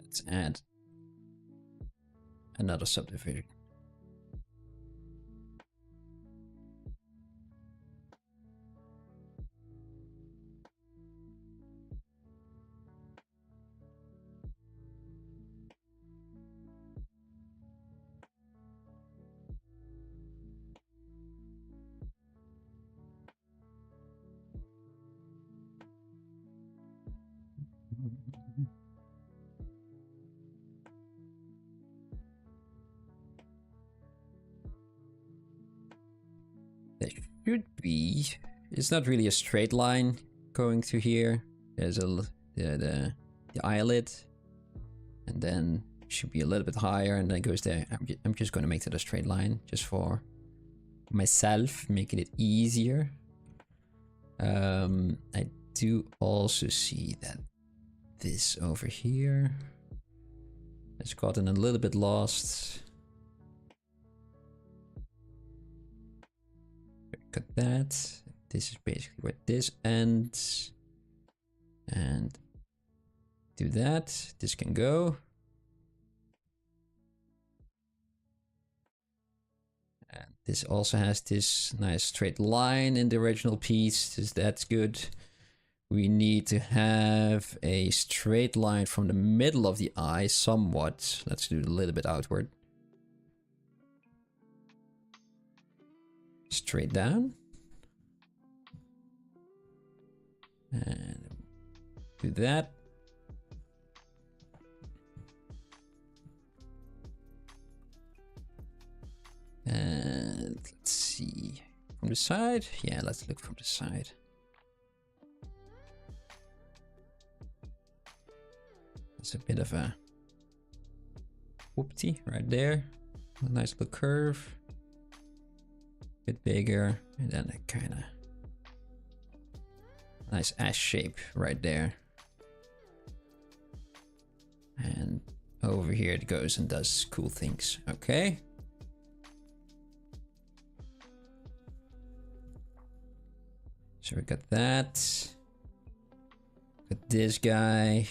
Let's add another subdivision. There should be. It's not really a straight line going through here. There's the eyelid, and then should be a little bit higher, and then it goes there. I'm just going to make that a straight line just for myself, making it easier. I do also see that this over here has gotten a little bit lost. Cut that. This is basically where this ends. And do that. This can go. And this also has this nice straight line in the original piece. That's good. We need to have a straight line from the middle of the eye somewhat. Let's do it a little bit outward. Straight down. And do that. And let's see. From the side? Yeah, let's look from the side. It's a bit of a whoopty right there. A nice little curve. Bit bigger, and then a kind of nice ash shape right there. over here it goes and does cool things. Okay. So we got that. Got this guy.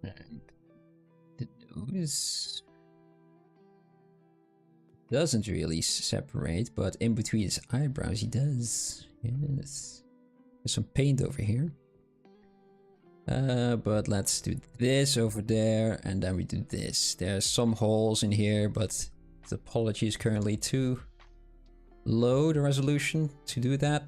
And the nose doesn't really separate, but in between his eyebrows he does. Yes. There's some paint over here. But let's do this over there, and then we do this. There's some holes in here, but the topology is currently too low, the resolution, to do that.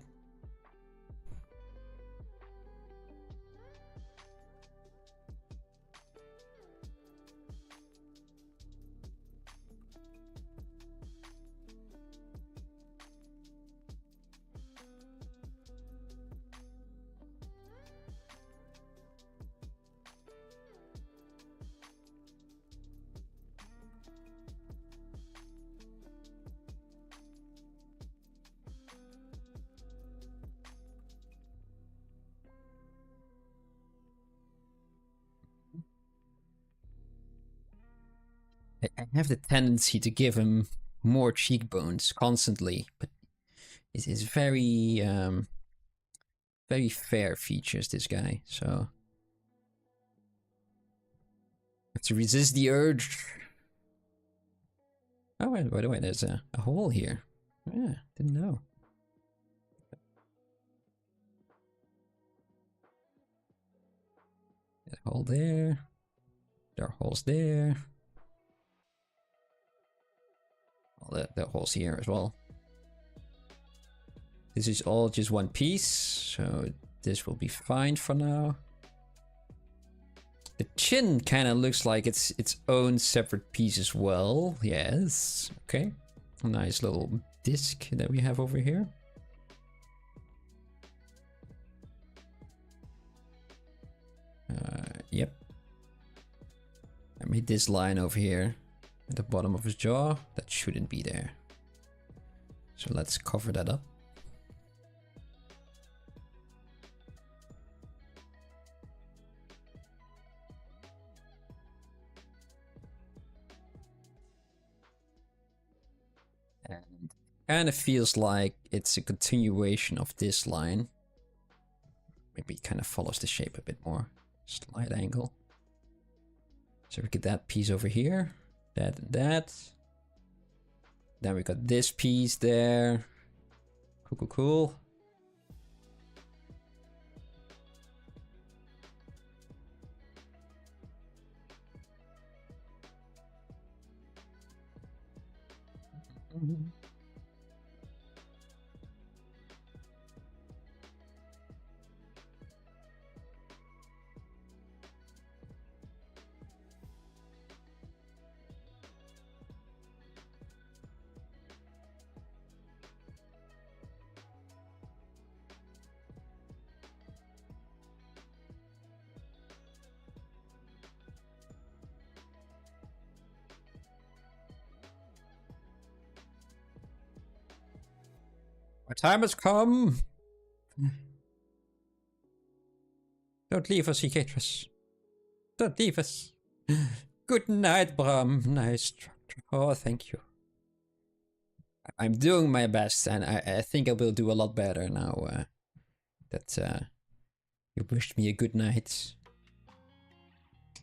I have the tendency to give him more cheekbones constantly, but it is very, very fair features, this guy, so I have to resist the urge. Oh, wait, by the way, there's a hole here. Yeah, didn't know. There's a hole there. There are holes there. All the holes here as well. This is all just one piece, so this will be fine for now. The chin kind of looks like it's its own separate piece as well. Yes, okay. A nice little disc that we have over here. Yep. I made this line over here at the bottom of his jaw. That shouldn't be there. So let's cover that up. And kind of feels like it's a continuation of this line. Maybe it kind of follows the shape a bit more. Slight angle. So we get that piece over here. That and that. Then we got this piece there. Cool, cool, cool. Our time has come. Don't leave us, Ecatris. Don't leave us. Good night, Bram. Nice structure. Oh, thank you. I'm doing my best, and I think I will do a lot better now that you wished me a good night.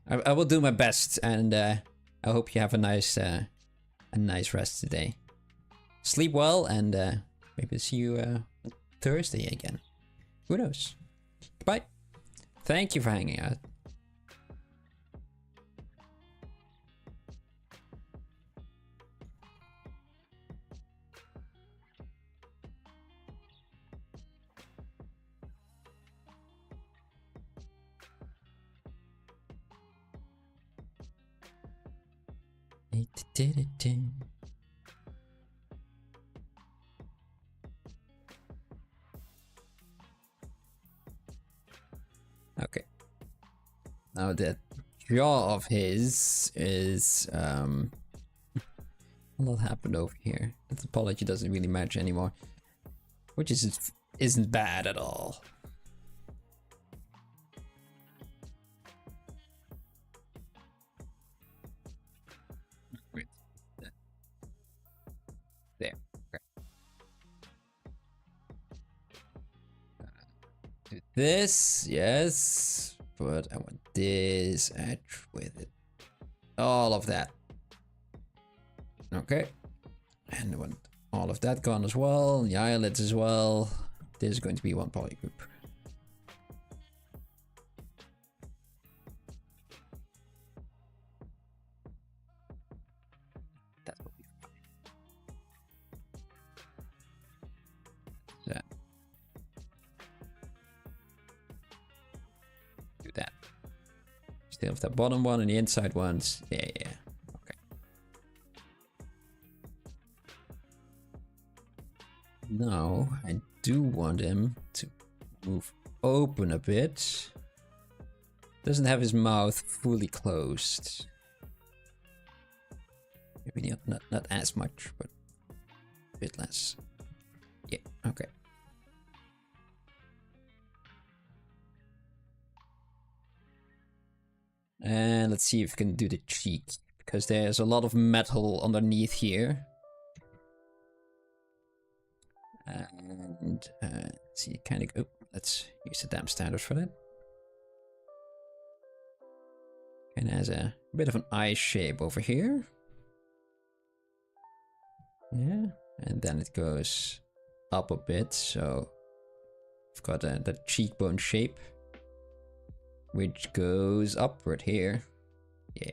I will do my best, and I hope you have a nice rest today. Sleep well, and maybe see you Thursday again. Who knows? Goodbye. Thank you for hanging out. Okay. Now that jaw of his is what happened over here? The topology doesn't really match anymore, which isn't bad at all. Wait. There. Okay. Do this, yes, but I want this edge with it. All of that. Okay. And I want all of that gone as well. The eyelids as well. This is going to be one poly group. That will be fine. That. Do that. Still have that bottom one and the inside ones. Yeah. Okay. Now I do want him to move open a bit. Doesn't have his mouth fully closed. Maybe not as much, but a bit less. Yeah, okay. And let's see if we can do the cheek, because there's a lot of metal underneath here. And see, kind of. Oh, let's use the damn standard for that. And has a bit of an eye shape over here. Yeah, and then it goes up a bit, so I've got that cheekbone shape, which goes upward here. Yeah.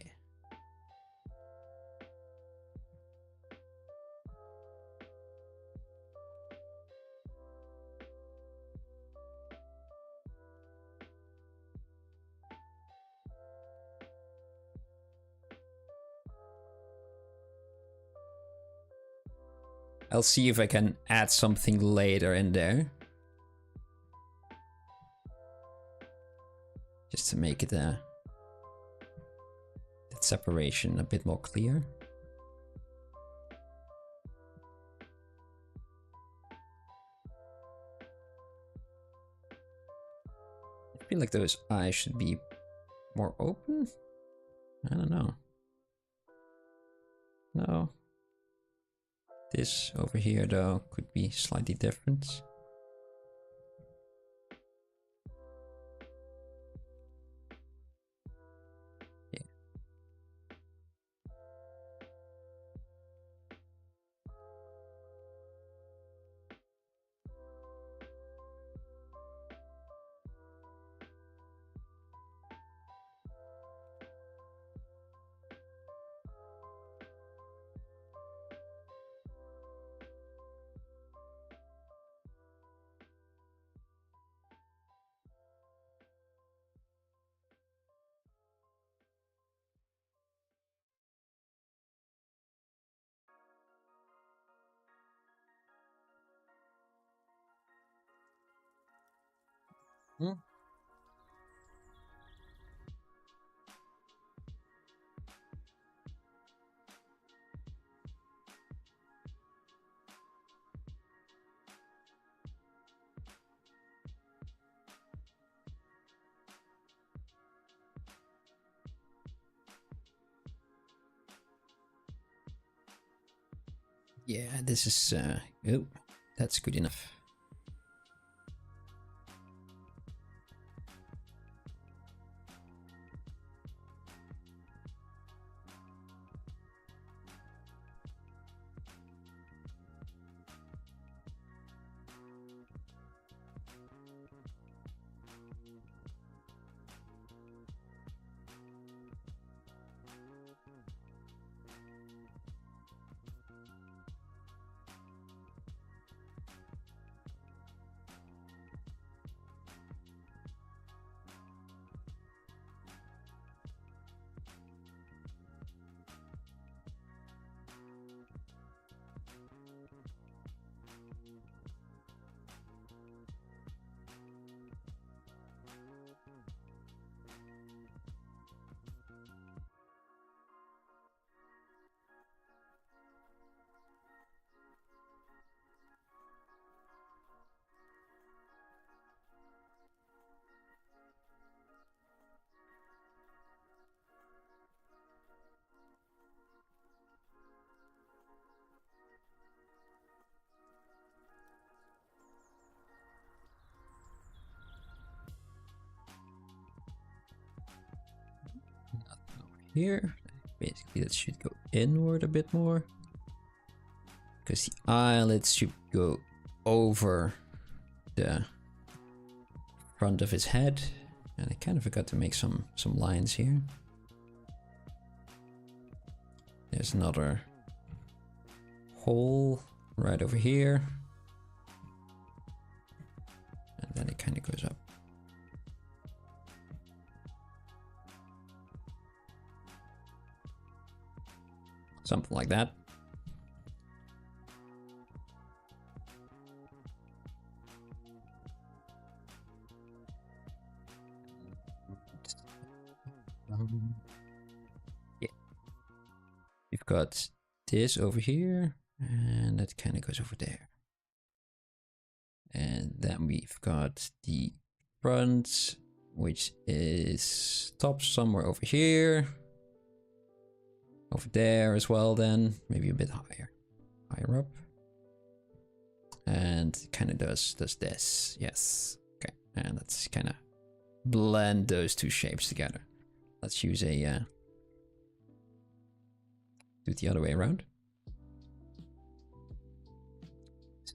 I'll see if I can add something later in there. Just to make it that separation a bit more clear. I feel like those eyes should be more open. I don't know. No. This over here, though, could be slightly different. Yeah. Hmm. Yeah, this is oh, that's good enough. here. Basically, that should go inward a bit more. Because the eyelids should go over the front of his head. And I kind of forgot to make some lines here. There's another hole right over here. And then it kind of goes up. Something like that. Yeah. We've got this over here, and that kind of goes over there. And then we've got the front, which is stopped somewhere over here. Over there as well then, maybe a bit higher up. And kind of does this, yes. Okay, and let's kind of blend those two shapes together. Let's use a, do it the other way around.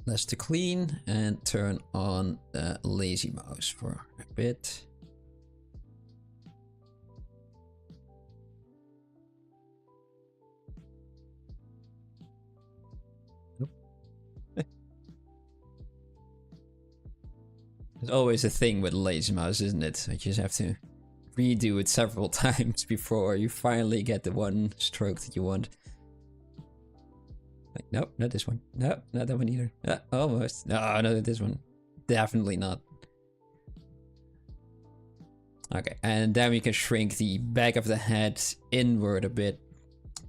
Let's to clean and turn on the lazy mouse for a bit. There's always a thing with lazy mouse, isn't it? You just have to redo it several times before you finally get the one stroke that you want. Like, nope, not this one. Nope, not that one either. Almost. No, not this one. Definitely not. Okay, and then we can shrink the back of the head inward a bit,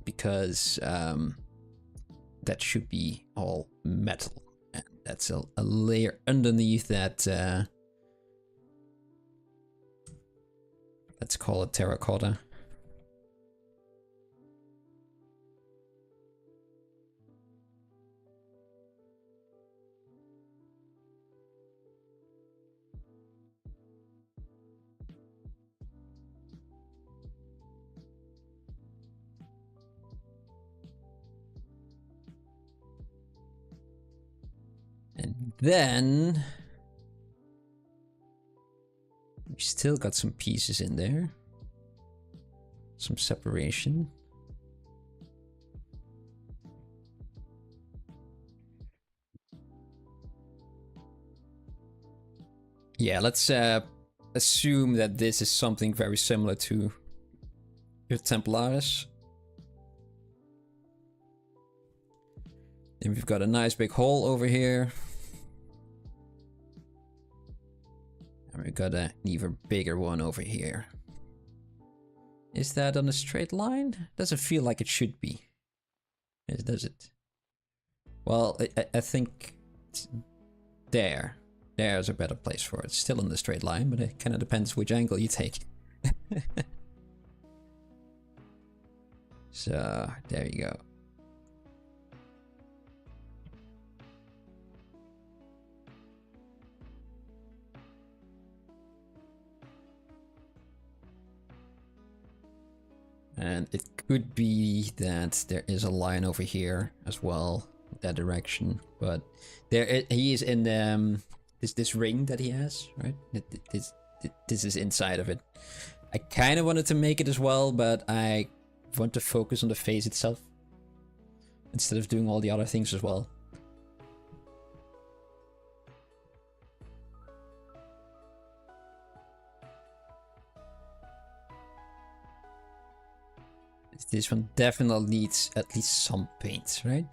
because that should be all metal. And that's a layer underneath that, let's call it terracotta. And then we still got some pieces in there. Some separation. Yeah, let's assume that this is something very similar to your Templaris. And we've got a nice big hole over here. And we've got an even bigger one over here. Is that on a straight line? Doesn't feel like it should be. Does it? Well, I think there. There's a better place for it. It's still on the straight line, but it kind of depends which angle you take. So, there you go. And it could be that there is a line over here as well, that direction. But he is in this ring that he has, right? This is inside of it. I kind of wanted to make it as well, but I want to focus on the face itself instead of doing all the other things as well. This one definitely needs at least some paint, right?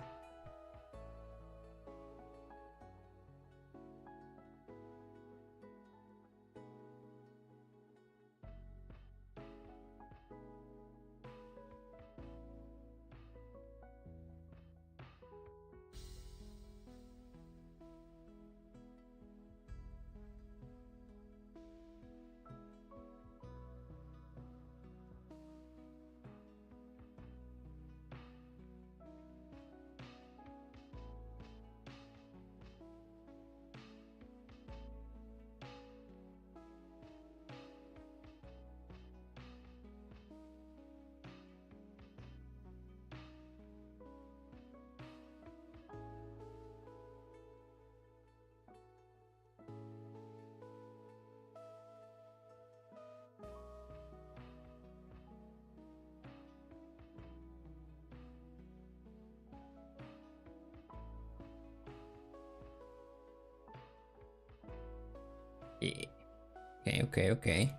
Yeah. Okay, okay, okay.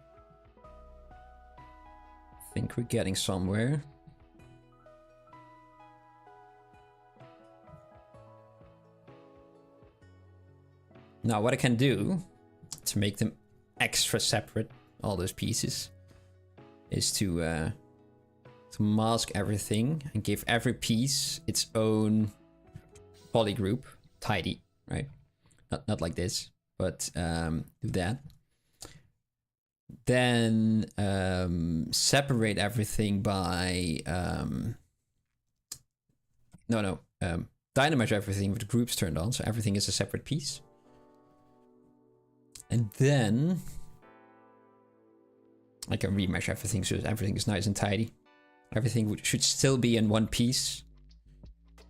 I think we're getting somewhere. Now, what I can do to make them extra separate, all those pieces, is to mask everything and give every piece its own polygroup, tidy, right? Not like this, but do that. Then separate everything by dynamesh everything with the groups turned on, so everything is a separate piece. And then I can remesh everything so everything is nice and tidy. Everything should still be in one piece,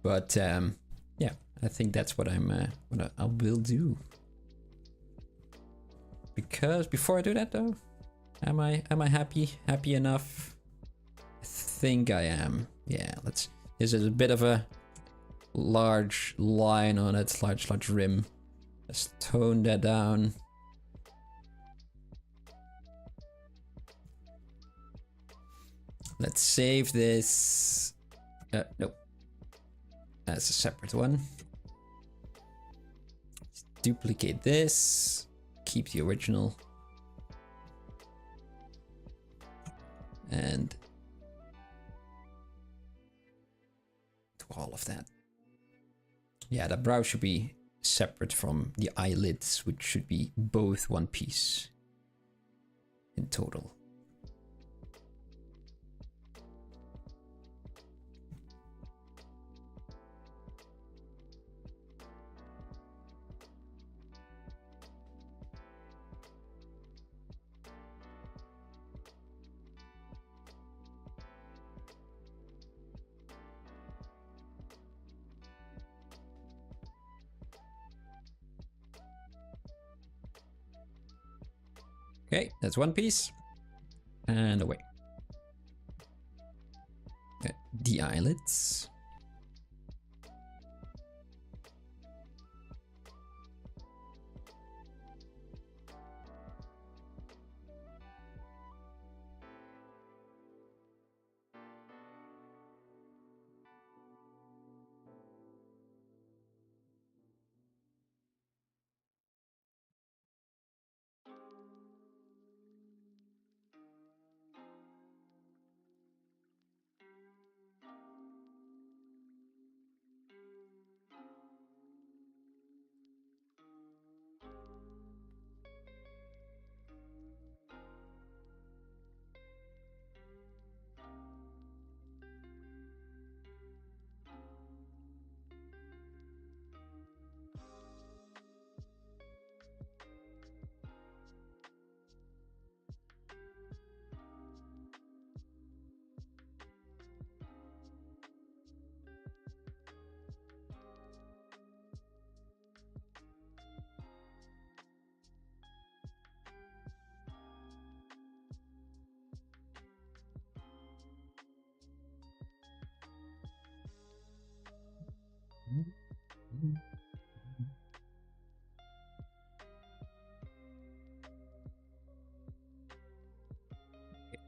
but yeah, I think that's what I will do. Because before I do that though, am I happy enough? I think I am. Yeah, this is a bit of a large line on it, large rim. Let's tone that down. Let's save this. Nope. That's a separate one. Let's duplicate this. Keep the original. And do all of that. Yeah, the brow should be separate from the eyelids, which should be both one piece in total. Okay, that's one piece. And away. The eyelids.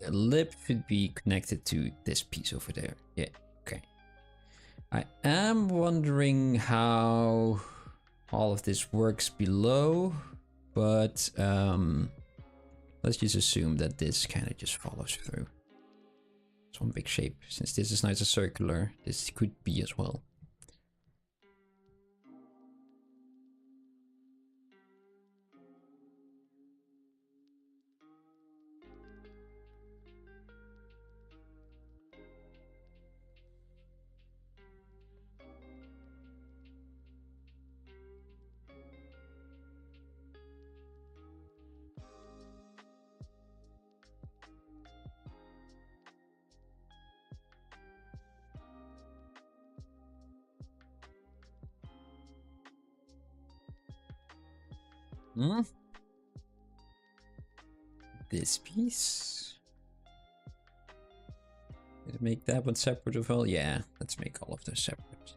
The lip should be connected to this piece over there. Yeah, okay. I am wondering how all of this works below, but let's just assume that this kind of just follows through. It's one big shape. Since this is nice and circular, this could be as well. This piece. Did it make that one separate as well? Yeah, let's make all of those separate.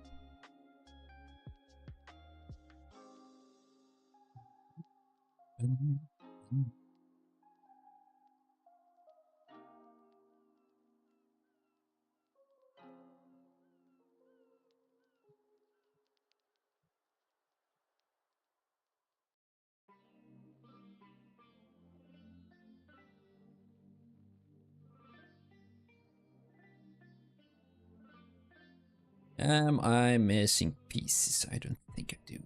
Am I missing pieces? I don't think I do.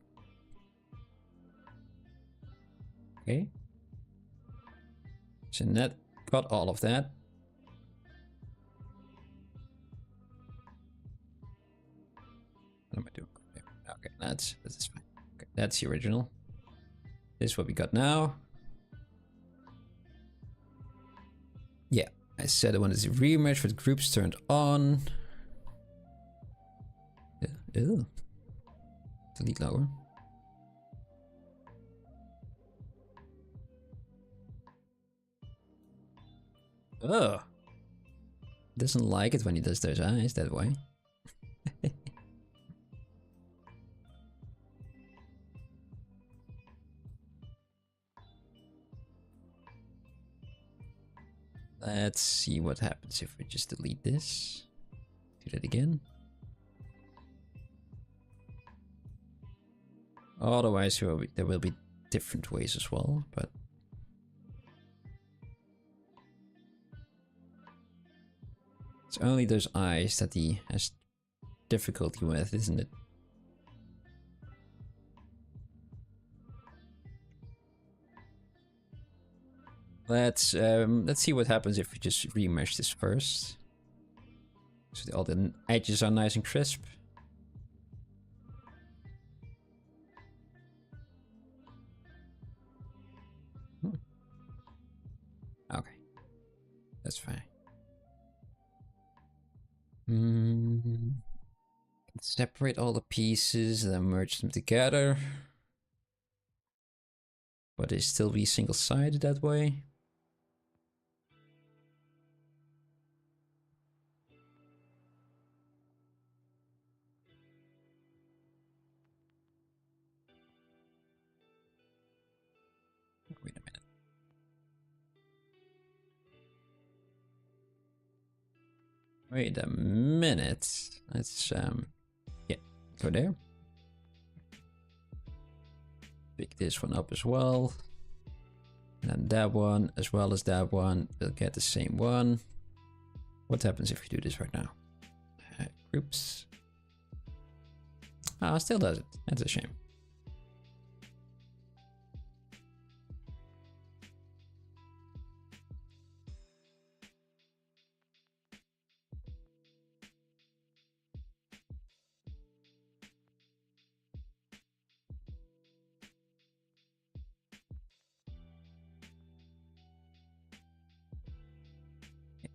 Okay. So that got all of that. What am I doing? Okay, that's fine. Okay, that's the original. This is what we got now. Yeah, I said I wanted to rematch with groups turned on. Ew. Delete lower. Ugh. Doesn't like it when he does those eyes that way. Let's see what happens if we just delete this. Do that again. Otherwise, there will be different ways as well, but... It's only those eyes that he has difficulty with, isn't it? Let's see what happens if we just remesh this first. So all the edges are nice and crisp. Okay, that's fine. Separate all the pieces and then merge them together. But they still be single-sided that way. Wait a minute. Wait a minute. Let's yeah, go there. Pick this one up as well. And then that one as well as that one. They'll get the same one. What happens if you do this right now? Groups. Ah, still does it. That's a shame.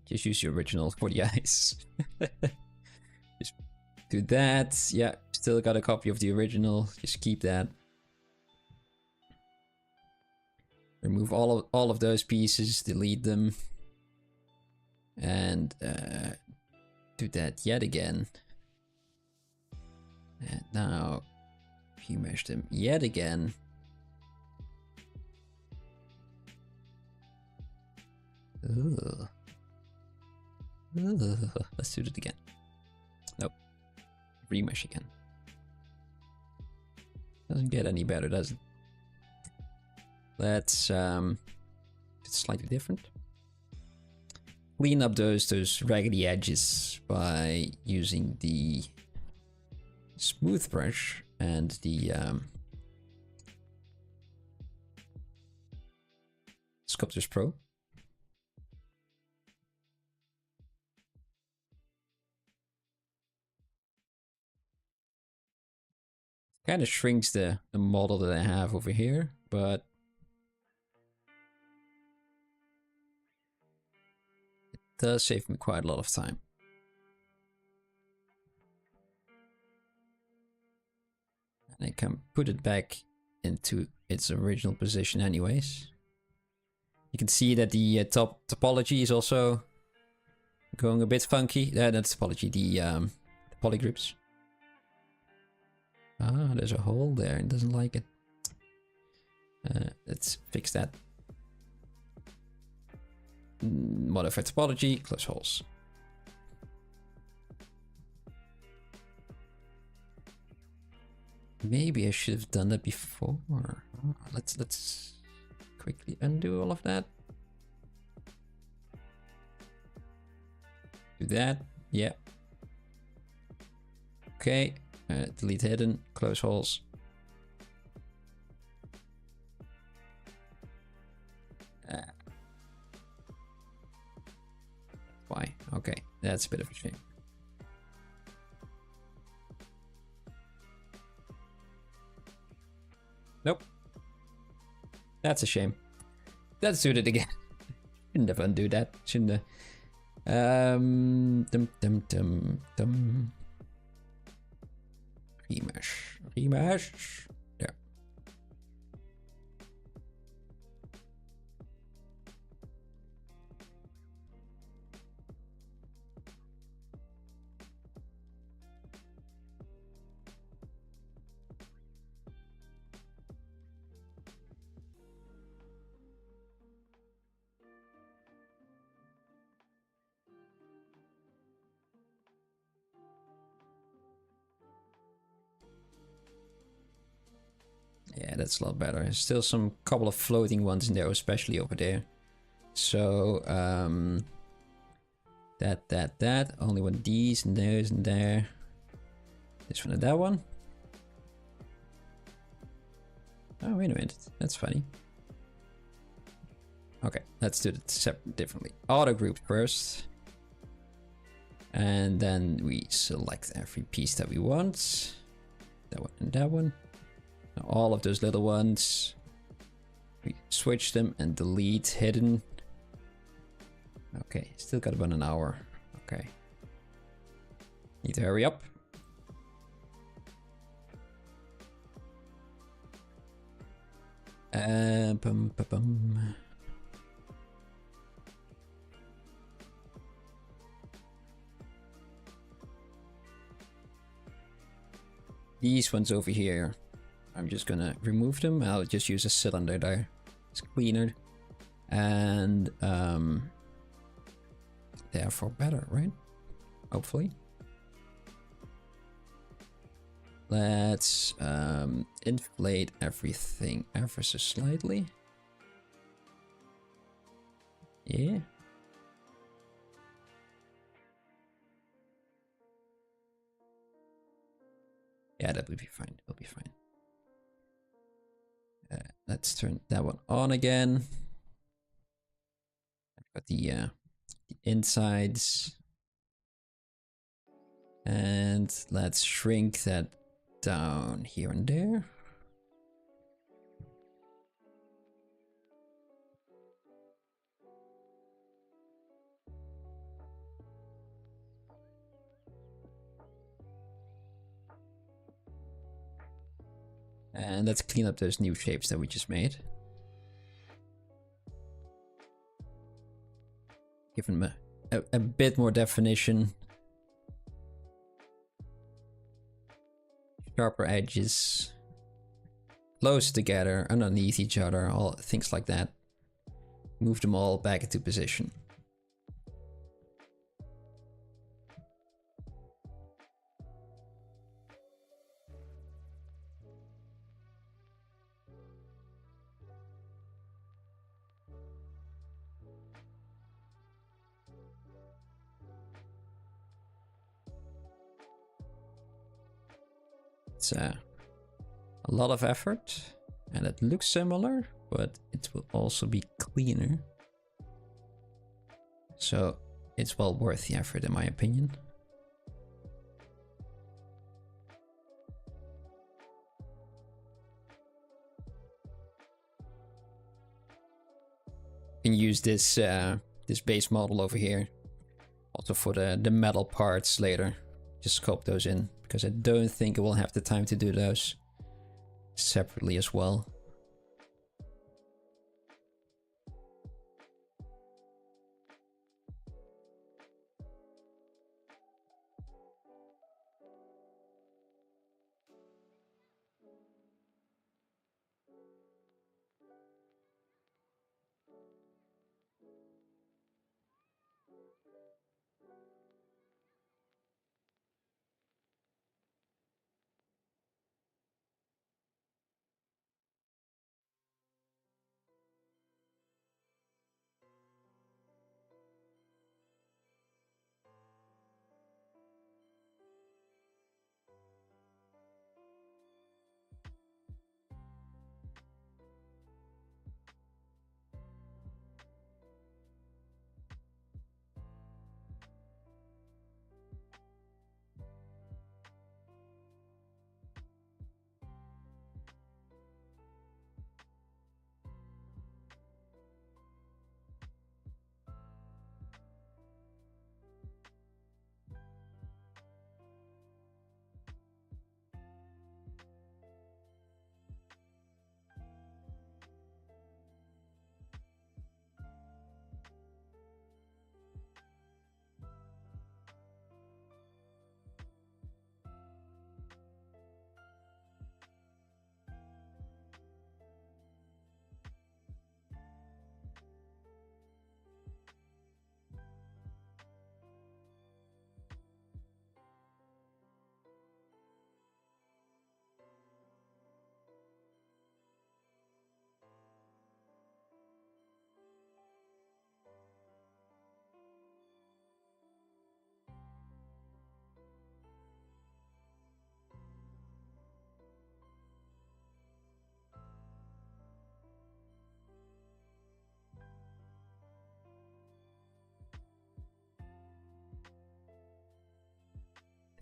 Just use your original for the eyes. Just do that. Yeah, still got a copy of the original. Just keep that. Remove all of those pieces. Delete them. And do that yet again. And now remesh them yet again. Ugh. Let's do it again. Nope. Remesh again. Doesn't get any better, does it? Let's it's slightly different. Clean up those raggedy edges by using the smooth brush and the Sculptors Pro. Kind of shrinks the model that I have over here, but it does save me quite a lot of time. And I can put it back into its original position anyways. You can see that the top topology is also going a bit funky. Not topology, the polygroups. Ah, there's a hole there. It doesn't like it. Let's fix that. modify topology, close holes. Maybe I should have done that before. Let's quickly undo all of that. Do that. Yeah. Okay. Delete hidden. Close holes. Why? Okay. That's a bit of a shame. Nope. That's a shame. Let's do it again. Shouldn't have undo that. Shouldn't have. Remesh. Remesh. There. Yeah, that's a lot better. There's still some couple of floating ones in there, especially over there. So, that. Only one of these and those and there. This one and that one. Oh, wait a minute. That's funny. Okay, let's do it differently. Auto group first. And then we select every piece that we want. That one and that one. Now all of those little ones. We switch them and delete hidden. Okay, still got about an hour. Okay. Need to hurry up. Bum, ba, bum. These ones over here, I'm just gonna remove them. I'll just use a cylinder there. It's cleaner. And therefore better, right? Hopefully. Let's inflate everything ever so slightly. Yeah. Yeah, that will be fine. It'll be fine. Let's turn that one on again. I've got the insides. And let's shrink that down here and there. And let's clean up those new shapes that we just made. Give them a bit more definition. Sharper edges. Close together, underneath each other, all things like that. Move them all back into position. It's a lot of effort, and it looks similar, but it will also be cleaner. So it's well worth the effort, in my opinion. You can use this this base model over here, also for the metal parts later. Just sculpt those in, because I don't think I will have the time to do those separately as well.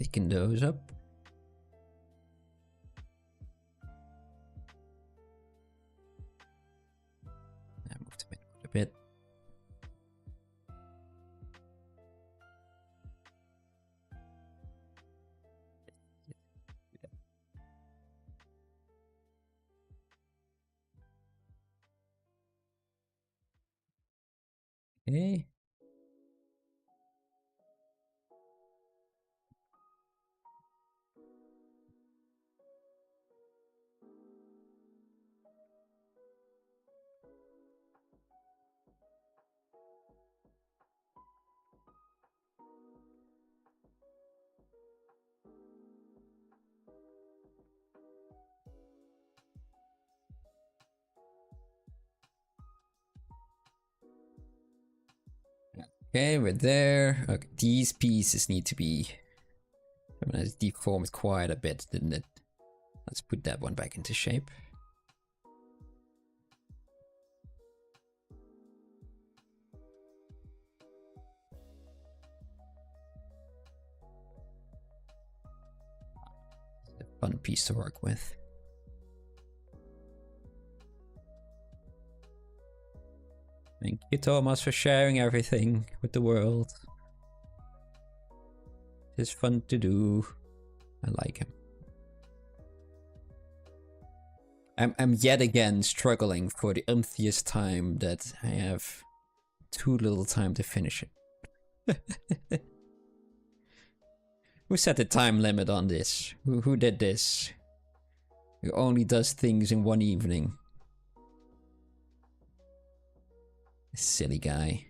Picking those up. I moved them in a bit. Okay. Okay, we're there. Okay, these pieces need to be... I mean, it's deformed quite a bit, didn't it? Let's put that one back into shape. It's a fun piece to work with. Thank you, Thomas, for sharing everything with the world. It's fun to do. I like him. I'm yet again struggling for the umptieth time that I have too little time to finish it. Who set the time limit on this? Who did this? Who only does things in one evening? Silly guy.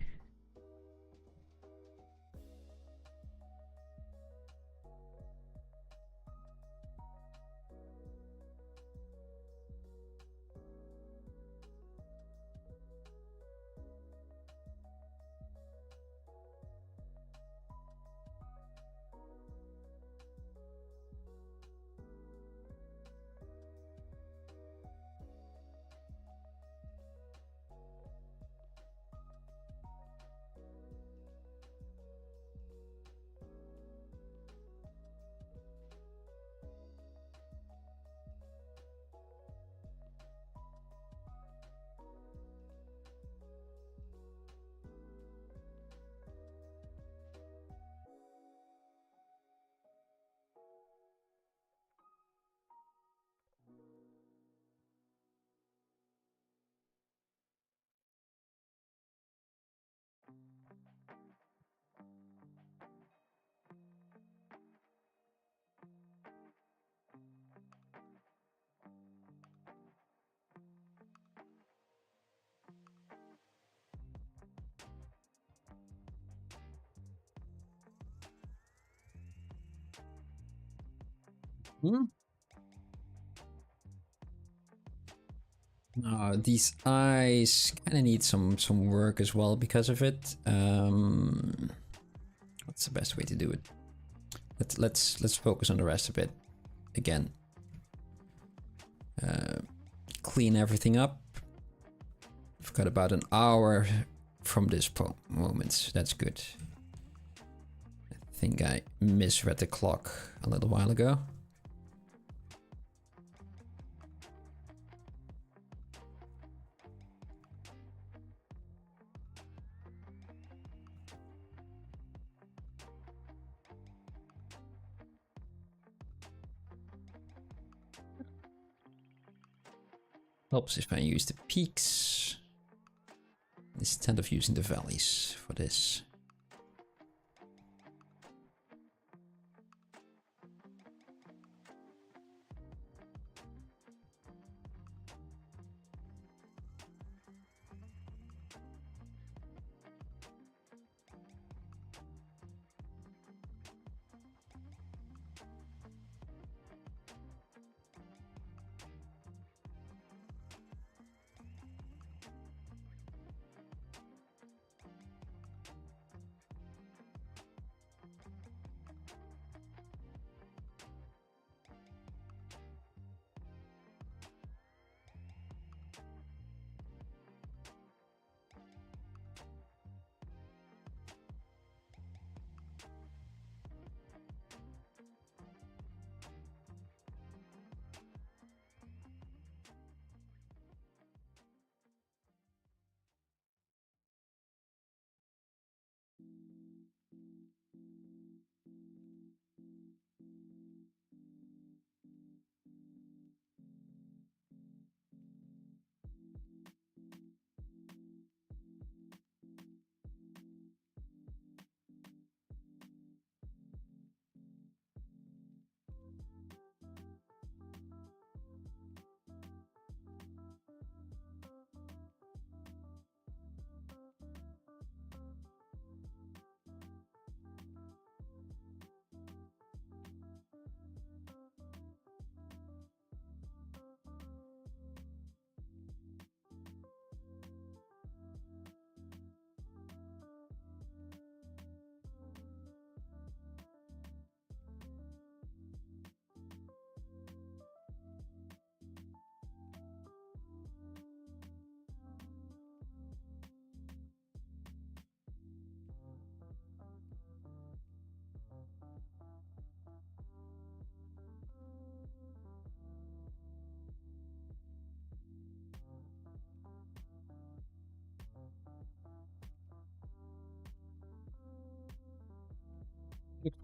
These eyes kind of need some work as well because of it. What's the best way to do it? Let's focus on the rest a bit. Again, clean everything up. I've got about an hour from this moment. That's good. I think I misread the clock a little while ago. Helps if I use the peaks instead of using the valleys for this.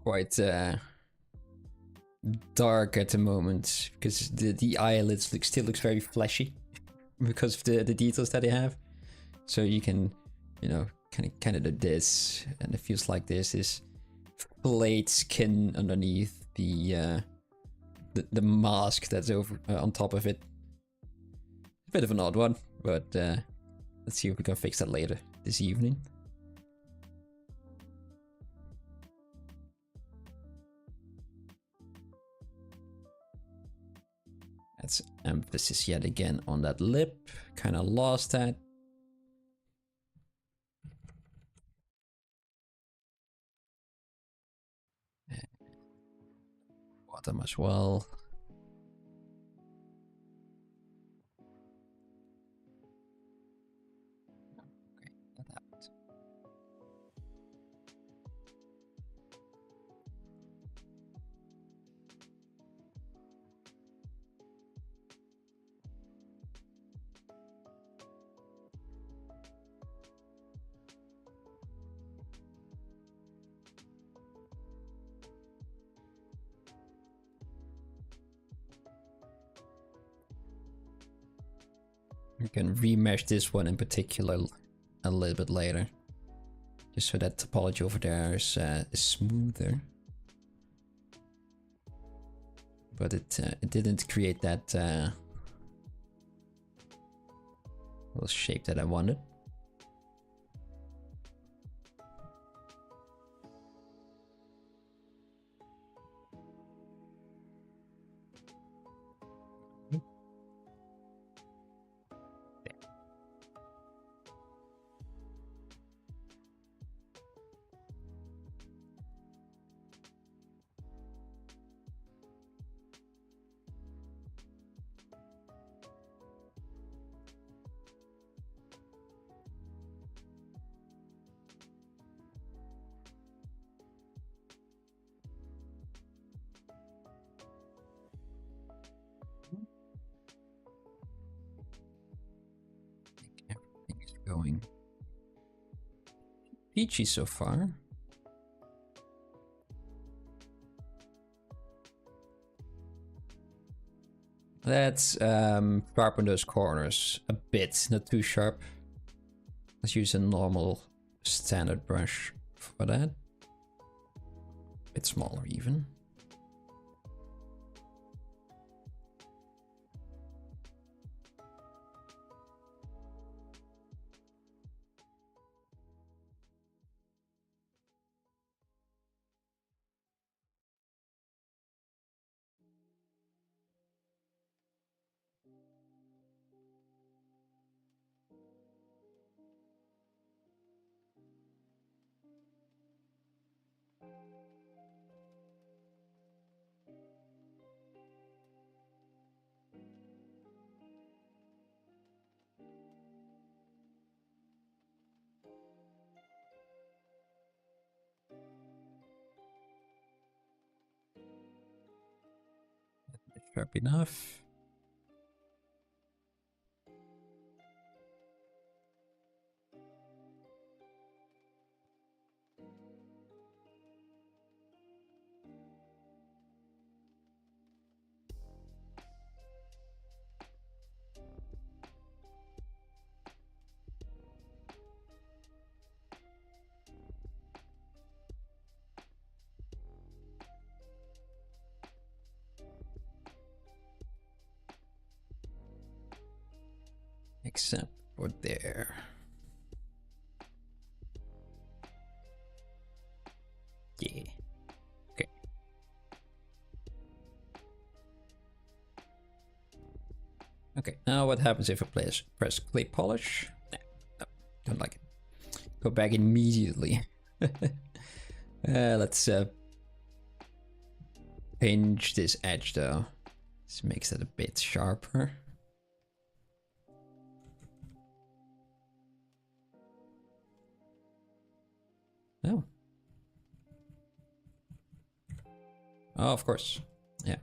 quite dark at the moment because the eyelids still looks very fleshy because of the details that they have. So you can, you know, kind of do this, and it feels like there's this flayed skin underneath the mask that's over on top of it. Bit of an odd one, but let's see if we can fix that later this evening. That's emphasis yet again on that lip. Kind of lost that. Bottom as well. Okay, that happened. We can remesh this one in particular a little bit later, just so that topology over there is smoother. But it didn't create that little shape that I wanted. Going peachy so far. Let's sharpen those corners a bit, not too sharp. Let's use a normal standard brush for that. A bit smaller even. Sharp enough. Except for there. Yeah. Okay. Okay, now what happens if I press clay polish? No, don't like it. Go back immediately. Let's pinch this edge though. This makes it a bit sharper. Oh. Oh, of course. Yeah.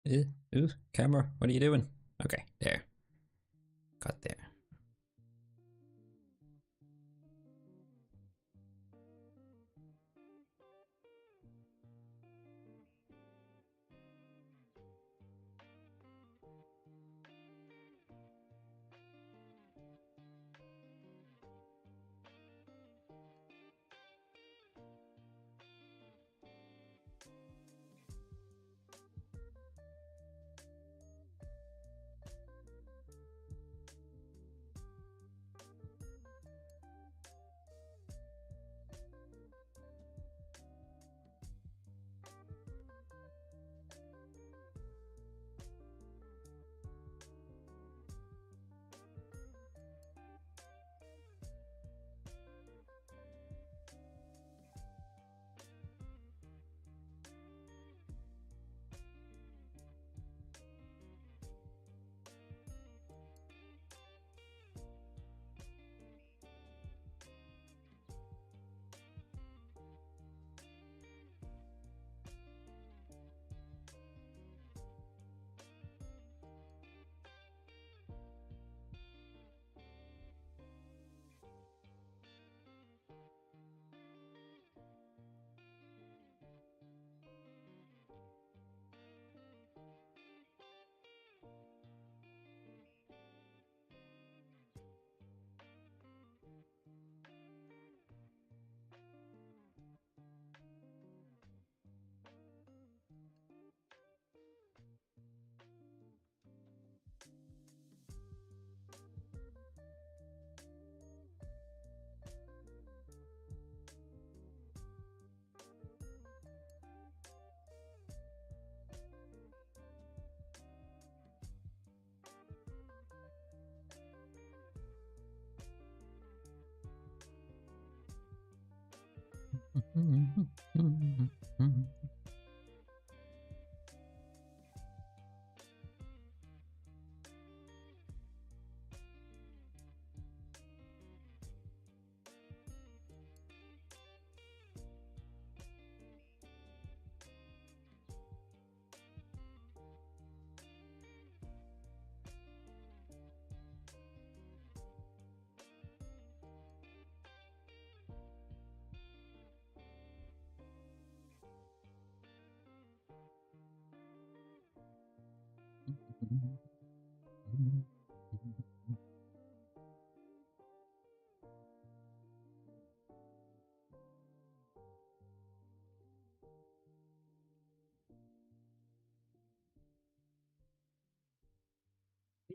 Ooh, camera, what are you doing? Okay, there. Got there.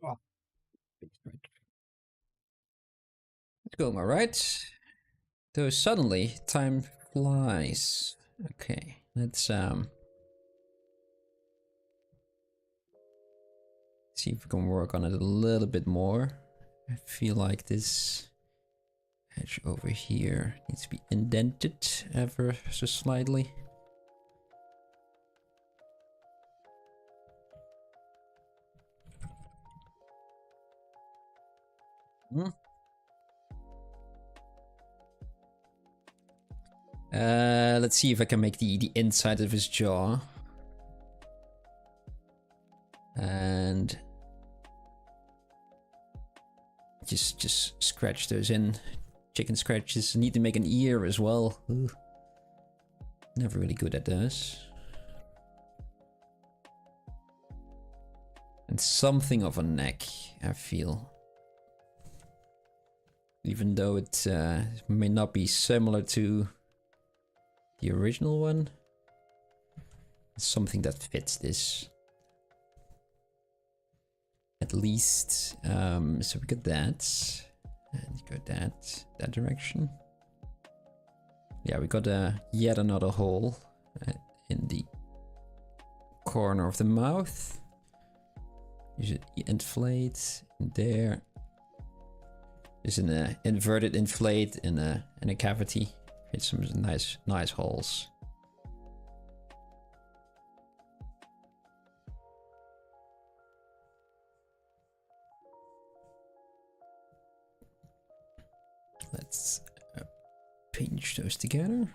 Oh, it's going all right. Though suddenly time flies. Okay, let's see if we can work on it a little bit more. I feel like this edge over here needs to be indented ever so slightly. Let's see if I can make the inside of his jaw. And just scratch those in. Chicken scratches. I need to make an ear as well. Ooh. Never really good at this. And something of a neck, I feel. Even though it may not be similar to the original one. It's something that fits this. At least. So we got that. And go that direction. Yeah, we got yet another hole in the corner of the mouth. You should inflate there. There's an inverted inflate in a cavity. It's some nice holes. Let's pinch those together.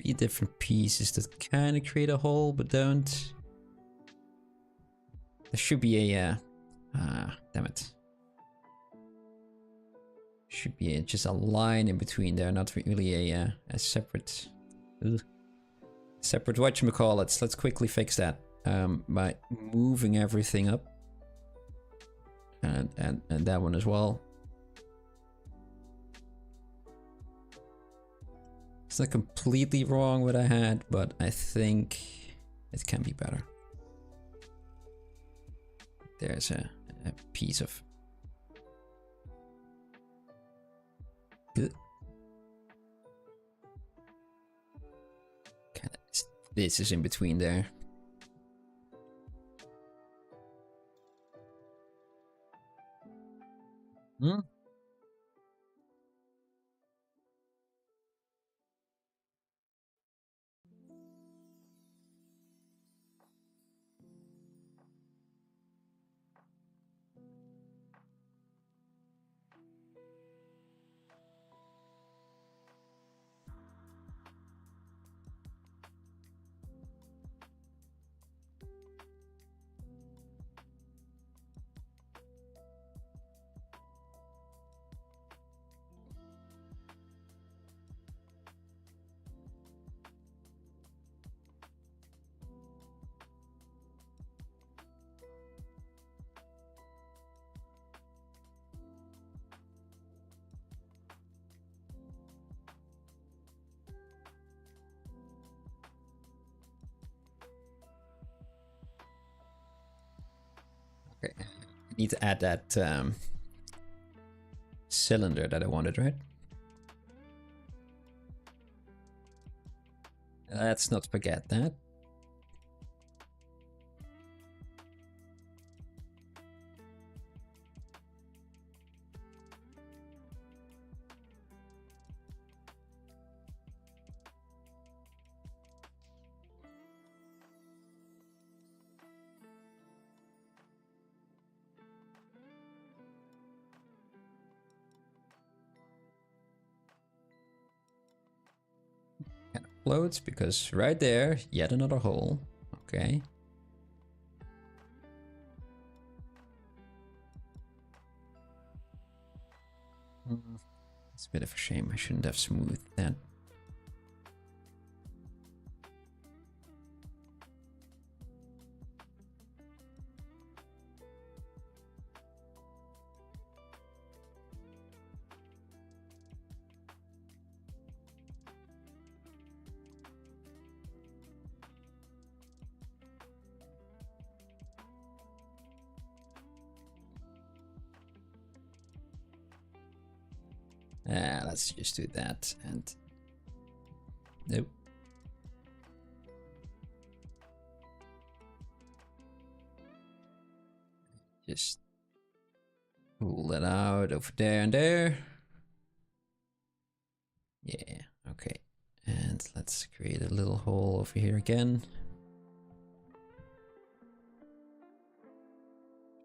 completely different pieces that kind of create a hole, but don't. There should be a, damn it. Should be just a line in between there, not really a separate, separate whatchamacallit. Let's quickly fix that by moving everything up, and that one as well. It's not completely wrong what I had, but I think it can be better. There's a piece of... This is in between there. Hmm? Okay, I need to add that cylinder that I wanted, right? Let's not forget that. Kind of floats because right there, yet another hole. Okay. It's a bit of a shame. I shouldn't have smoothed that. Let's just do that and nope. Just pull that out over there and there. Yeah, okay. And let's create a little hole over here again.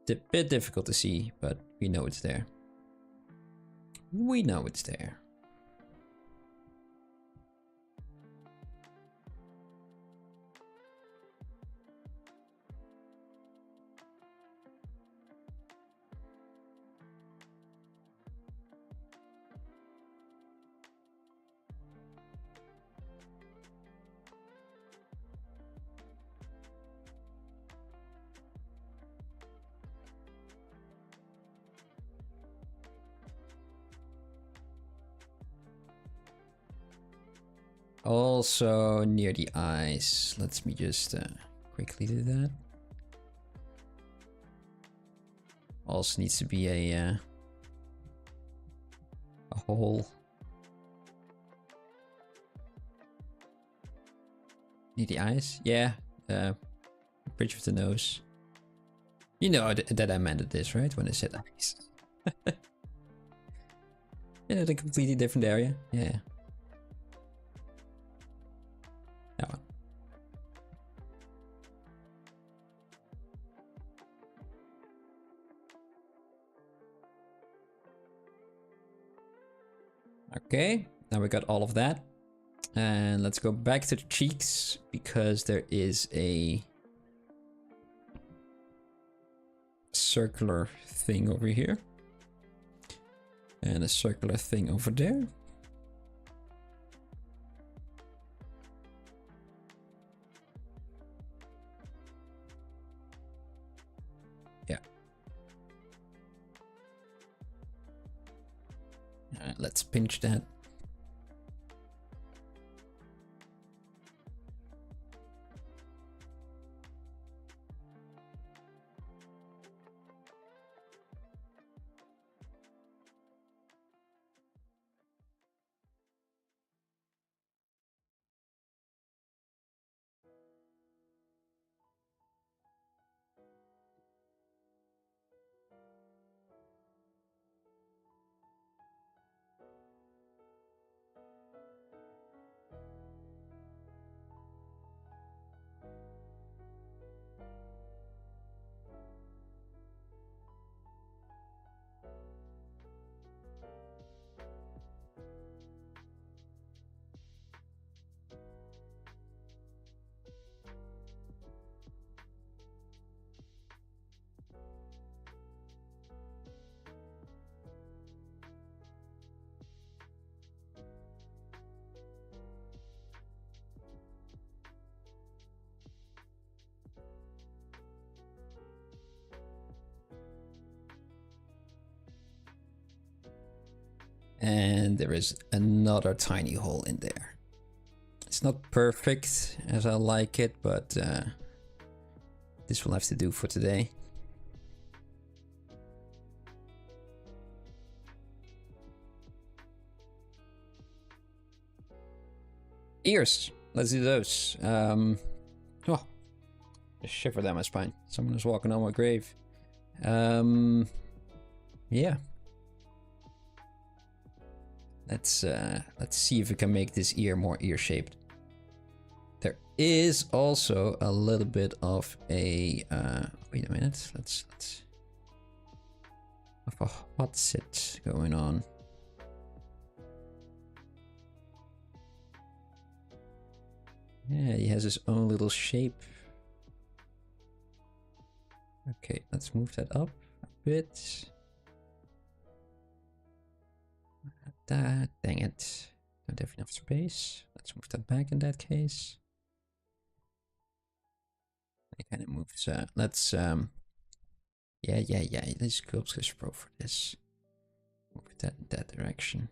A bit difficult to see, but we know it's there. We know it's there. Also near the eyes. Let me just quickly do that. Also needs to be a hole. Near the eyes? Yeah. Bridge of the nose. You know that I meant this, right? When I said eyes. In a completely different area. Yeah. That one. Okay, now we got all of that. And let's go back to the cheeks, because there is a circular thing over here. And a circular thing over there. Yeah. Let's pinch that. And there is another tiny hole in there. It's not perfect as I like it, but this will have to do for today. Ears. Let's do those. Oh, just shiver down my spine. Someone is walking on my grave. Yeah. Let's see if we can make this ear more ear-shaped. There is also a little bit of a wait a minute. Let's of a hot sit going on. Yeah, he has his own little shape. Okay, let's move that up a bit. Dang it. Don't have enough space. Let's move that back in that case. It kind of moves. Let's yeah. Let's Sculpt Pro for this. Move that in that direction.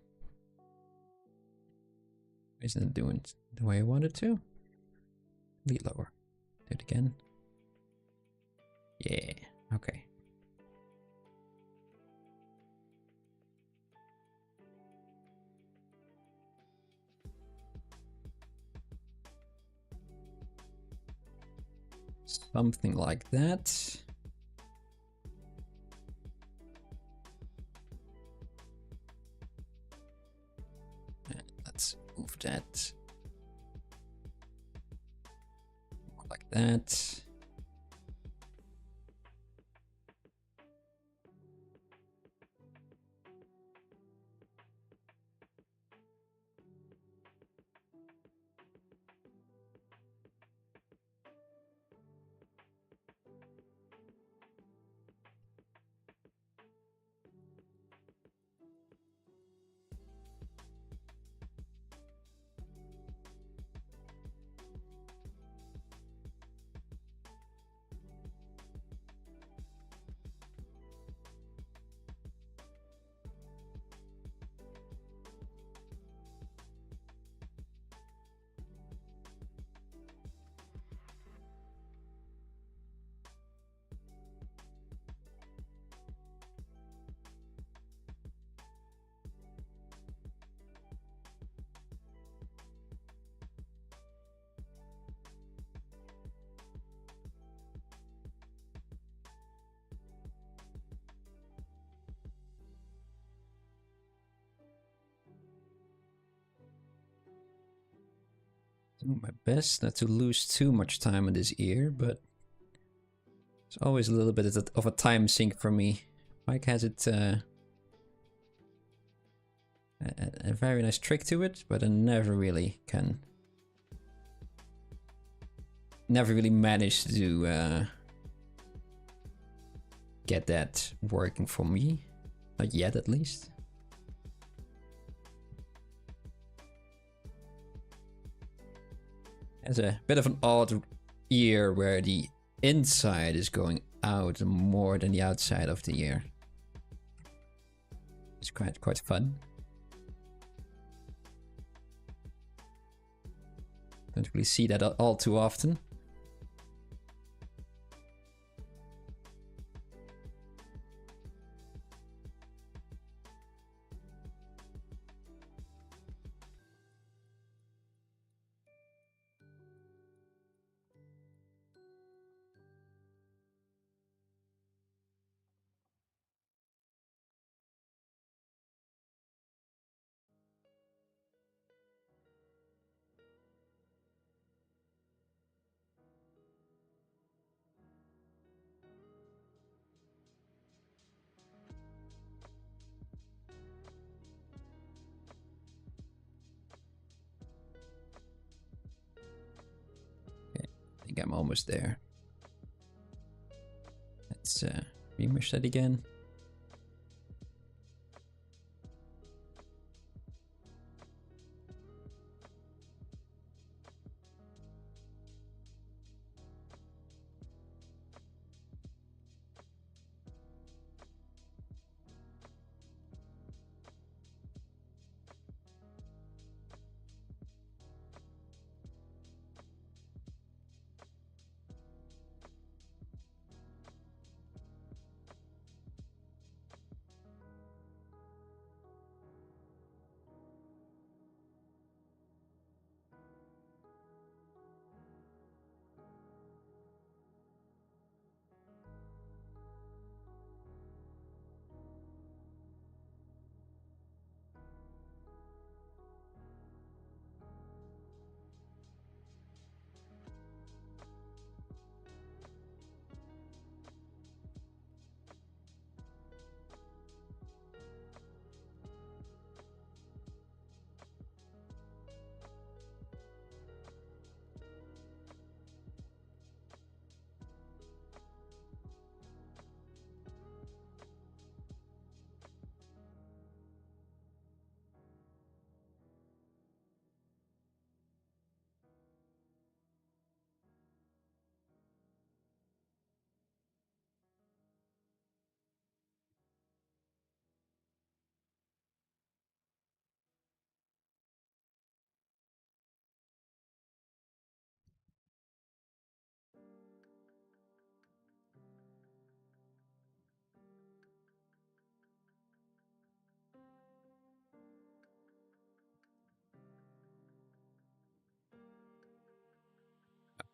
Isn't it doing the way I want it to? Be lower. Do it again. Yeah. Okay. Something like that. And let's move that more like that. Do my best not to lose too much time on this ear, but it's always a little bit of a time sink for me. Mike has it a very nice trick to it, but I never really managed to get that working for me. Not yet, at least. It's a bit of an odd ear where the inside is going out more than the outside of the ear. It's quite fun. Don't really see that all too often. I think I'm almost there. Let's remesh that again.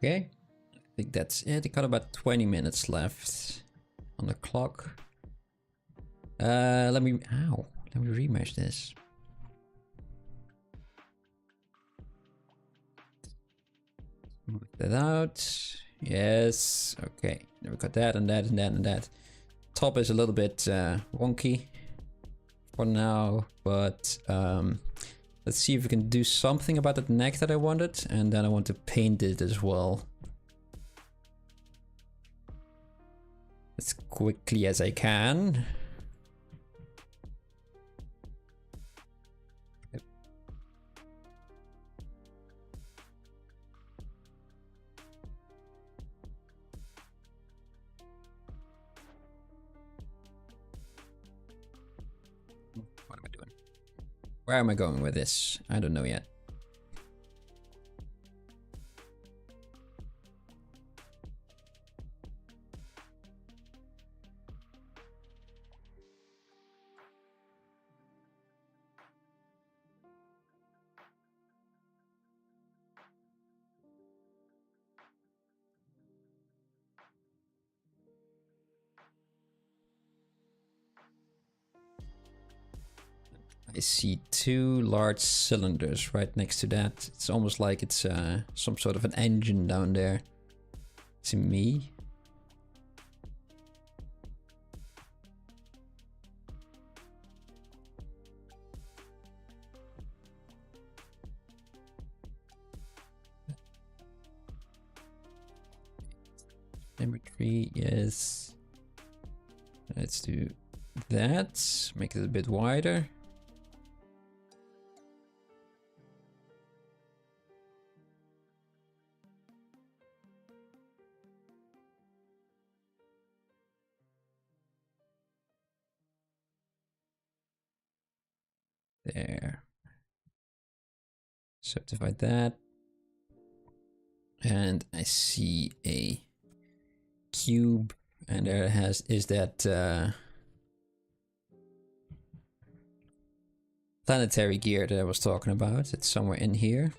Okay, I think that's it. I got about 20 minutes left on the clock. Let me remesh this. Move that out. Yes, okay. Now we got that and that and that and that. Top is a little bit wonky for now, but let's see if we can do something about that neck that I wanted, and then I want to paint it as well. As quickly as I can. What am I doing? Where am I going with this? I don't know yet. I see two large cylinders right next to that. It's almost like it's some sort of an engine down there. To me. Symmetry, yes. Let's do that. Make it a bit wider. There. Subdivide that. And I see a cube, and there is that planetary gear that I was talking about. It's somewhere in here.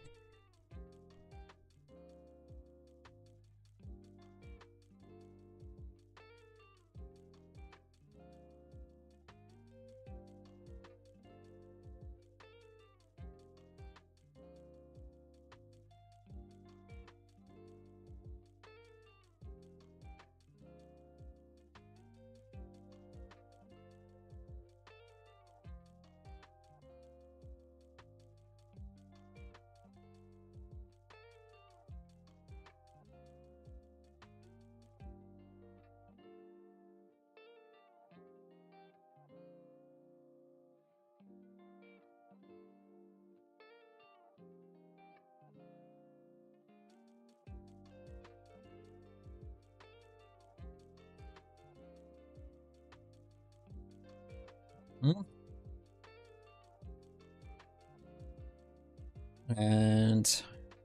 And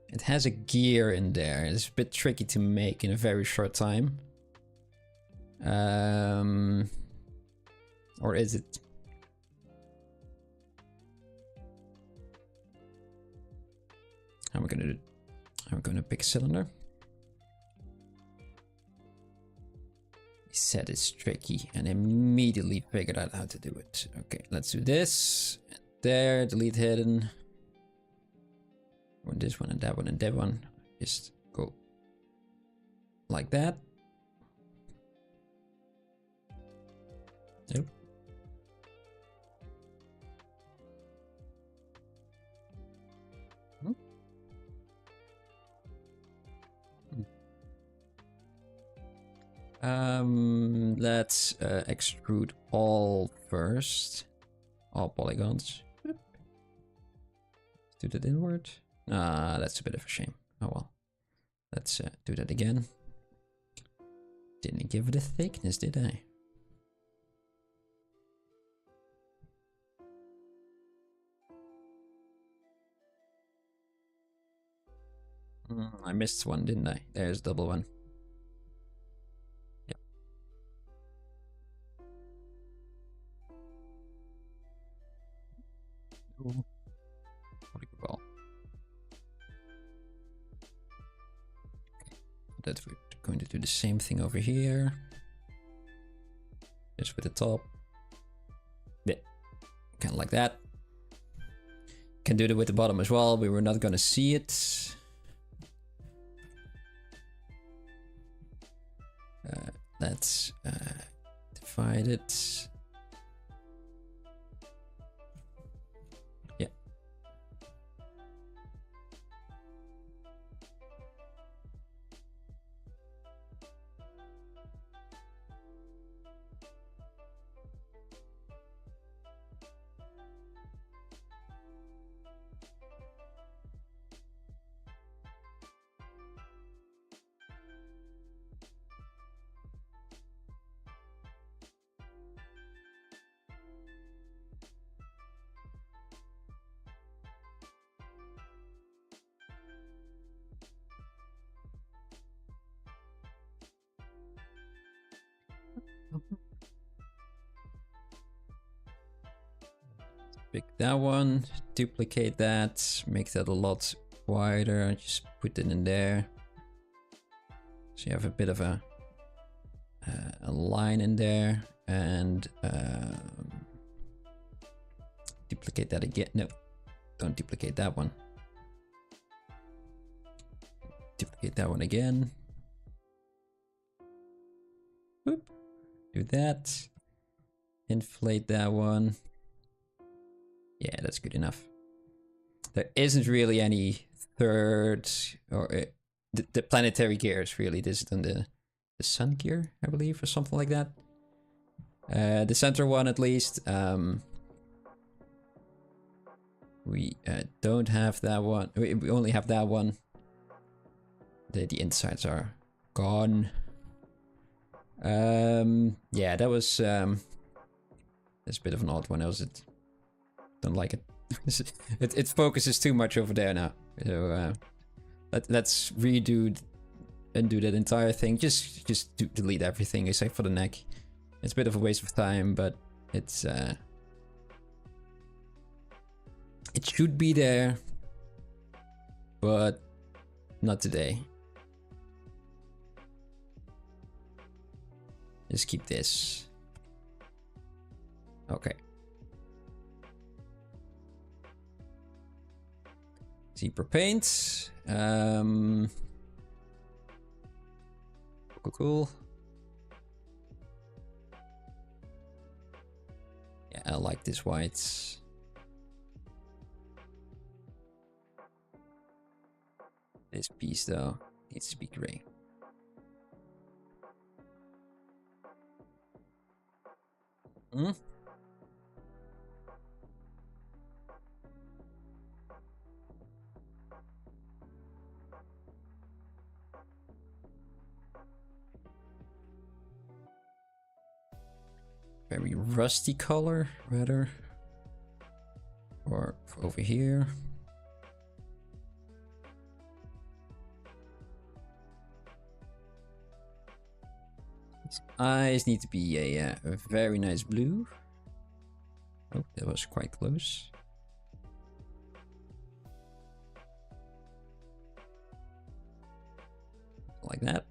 it has a gear in there. It's a bit tricky to make in a very short time. Or is it? How am I gonna do? I'm gonna pick cylinder. He said it's tricky and immediately figured out how to do it. Okay, let's do this. There, delete hidden. On this one and that one and that one. Just go like that. Nope. Let's extrude all first. All polygons. Let's do that inward. Ah, that's a bit of a shame. Oh well. Let's do that again. Didn't give it a thickness, did I? I missed one, didn't I? There's double one. Yep. Well, that we're going to do the same thing over here. Just with the top. Yeah, kind of like that. Can do it with the bottom as well. We were not going to see it. Let's divide it. Yeah. Pick that one, duplicate that, make that a lot wider, just put it in there. So you have a bit of a line in there, and duplicate that again. No, don't duplicate that one. Duplicate that one again. Boop. Do that. Inflate that one. Yeah, that's good enough. There isn't really any third or the planetary gears really. This is on the the sun gear, I believe, or something like that. The center one, at least. We don't have that one. We only have that one. The insides are gone. Yeah, that was that's a bit of an odd one. Don't like it. It focuses too much over there now. So let's redo and do that entire thing. Just delete everything except for the neck. It's a bit of a waste of time, but it's it should be there, but not today. Just keep this. Okay. Zebra paint. Cool. Yeah, I like this white. This piece though needs to be gray. Hmm? Very rusty color, rather. Or over here. His eyes need to be a very nice blue. Oh, that was quite close. Like that.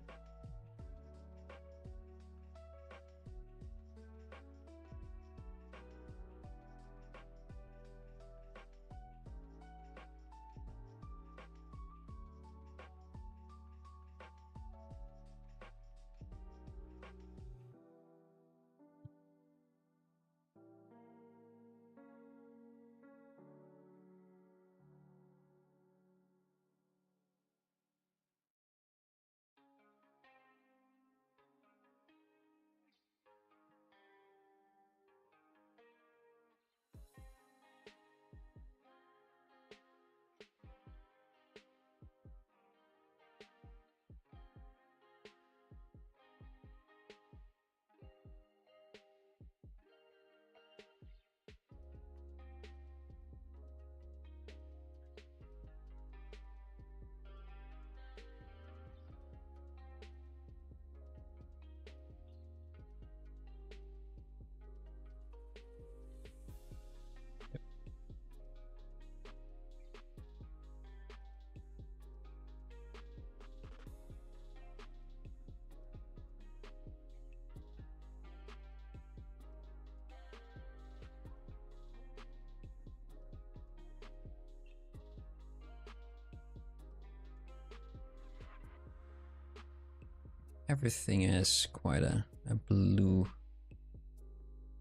Everything has quite a blue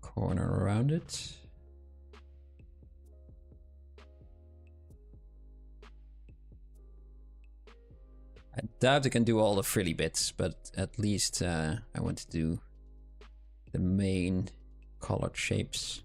corner around it. I doubt I can do all the frilly bits, but at least I want to do the main colored shapes.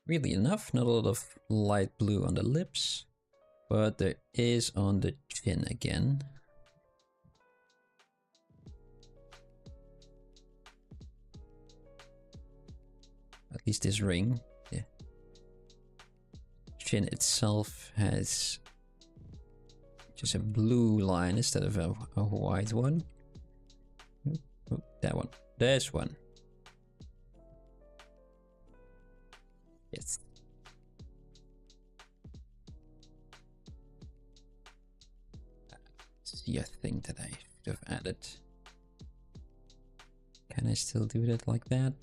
really enough. Not a lot of light blue on the lips, but there is on the chin again. At least this ring. The chin itself has just a blue line instead of a white one. Oh, that one. There's one. Yes. See a thing that I should have added. Can I still do that like that?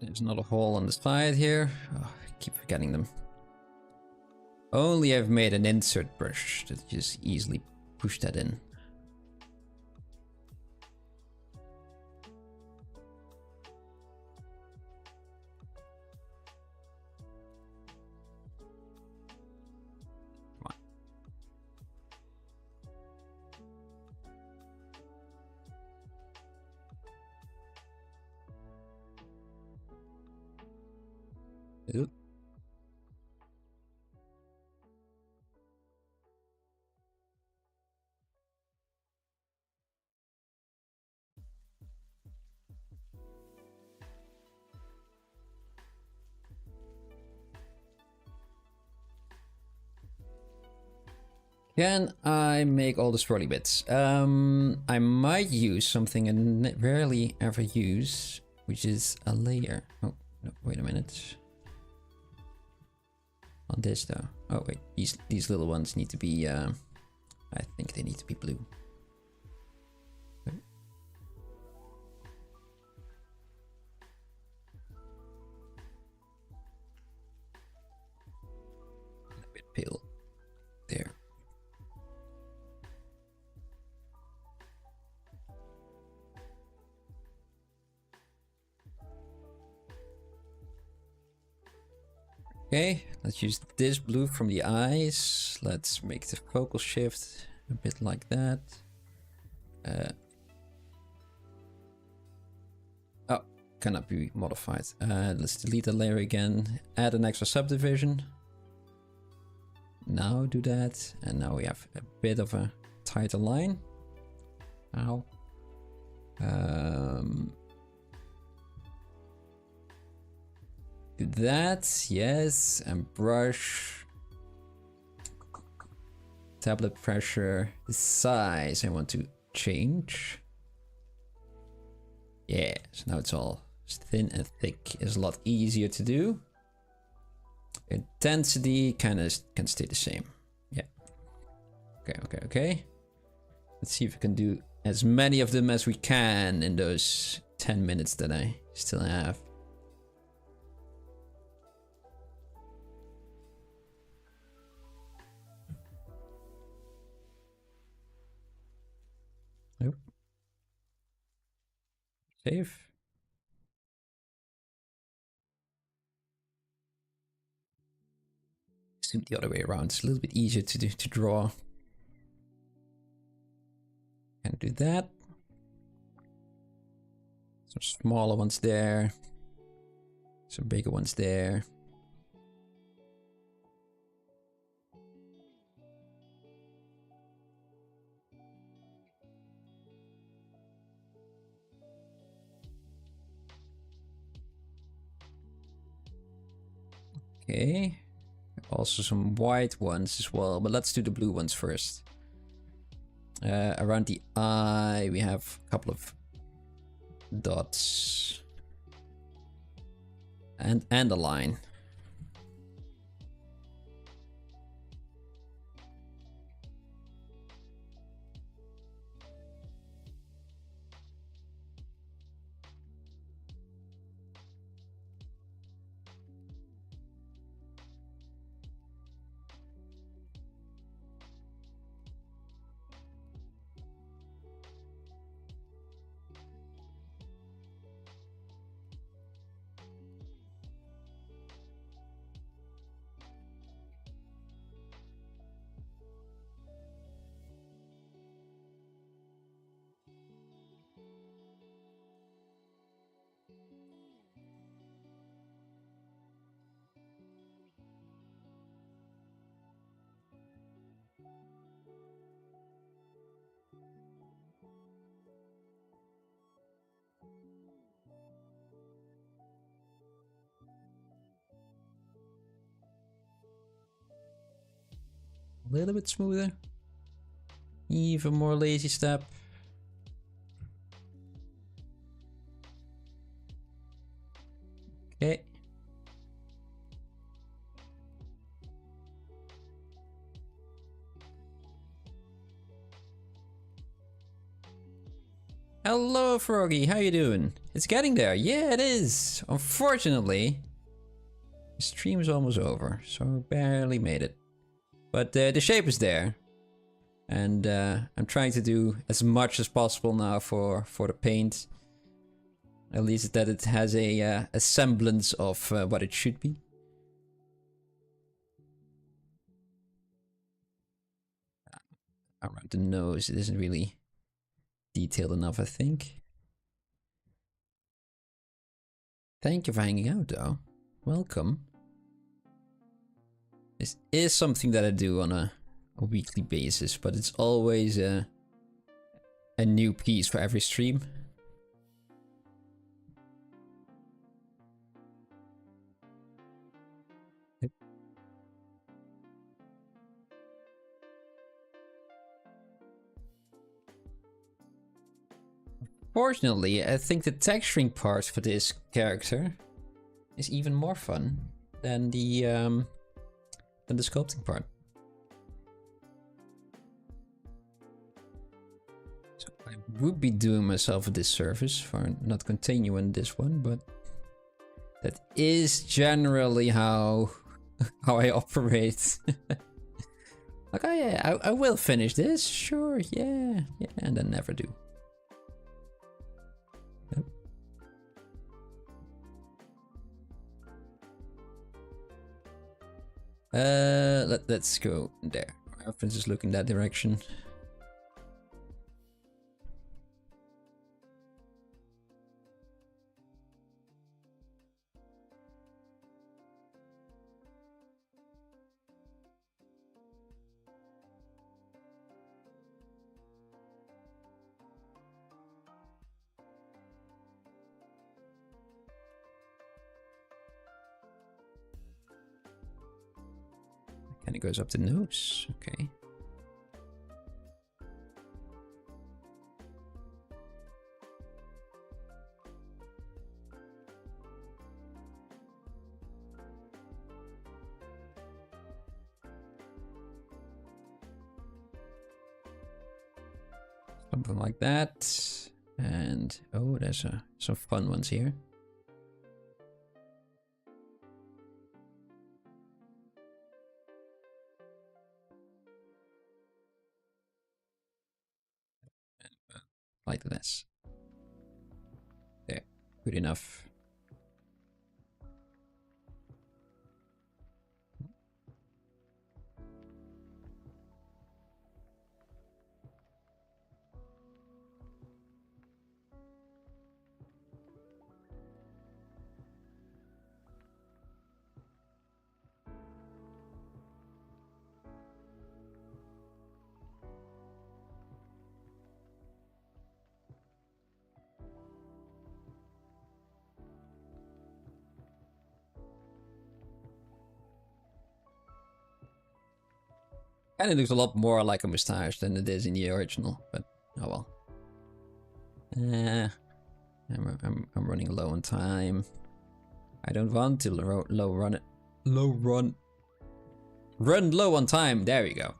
There's another hole on the side here. Oh, I keep forgetting them. Only I've made an insert brush that just easily push that in. Oop. Can I make all the swirly bits? I might use something I rarely ever use, which is a layer. Oh, no, wait a minute. On this though. Oh wait, these little ones need to be, I think they need to be blue. Okay. Okay, let's use this blue from the eyes. Let's make the focal shift a bit like that. Oh, cannot be modified. Let's delete the layer again. Add an extra subdivision. Now do that. And now we have a bit of a tighter line. Ow. Do that, yes, and brush. Tablet pressure, the size I want to change. Yeah, so now it's all thin and thick. Is a lot easier to do. Intensity kind of can stay the same. Yeah. Okay. Let's see if we can do as many of them as we can in those 10 minutes that I still have. Nope. Save. Assume the other way around. It's a little bit easier to draw. Can't do that. Some smaller ones there. Some bigger ones there. Okay. Also some white ones as well, but let's do the blue ones first. Around the eye, we have a couple of dots. And a line. A little bit smoother. Even more lazy step. Okay. Hello, Froggy. How you doing? It's getting there. Yeah, it is. Unfortunately, the stream is almost over, so I barely made it. But the shape is there. And I'm trying to do as much as possible now for the paint. At least that it has a semblance of what it should be. Around the nose, it isn't really detailed enough, I think. Thank you for hanging out, though. Welcome. This is something that I do on a weekly basis, but it's always a new piece for every stream. Fortunately, I think the texturing part for this character is even more fun than the sculpting part. So I would be doing myself a disservice for not continuing this one, but that is generally how I operate. Like, oh yeah, I will finish this, sure, yeah, and then never do. Nope. Let's go there. My reference is looking that direction. And it goes up the nose. Okay. Something like that. And oh, there's some fun ones here. Like this. There, good enough. And it looks a lot more like a mustache than it is in the original, but oh well. I'm running low on time. I don't want to run low on time. There we go.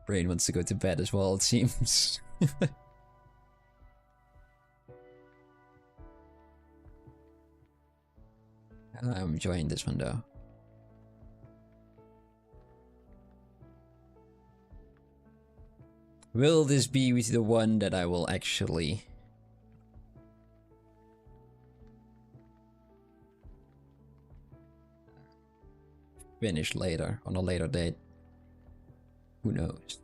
Brain wants to go to bed as well, it seems. I'm enjoying this one though. Will this be the one that I will actually finish later, on a later date? Who knows?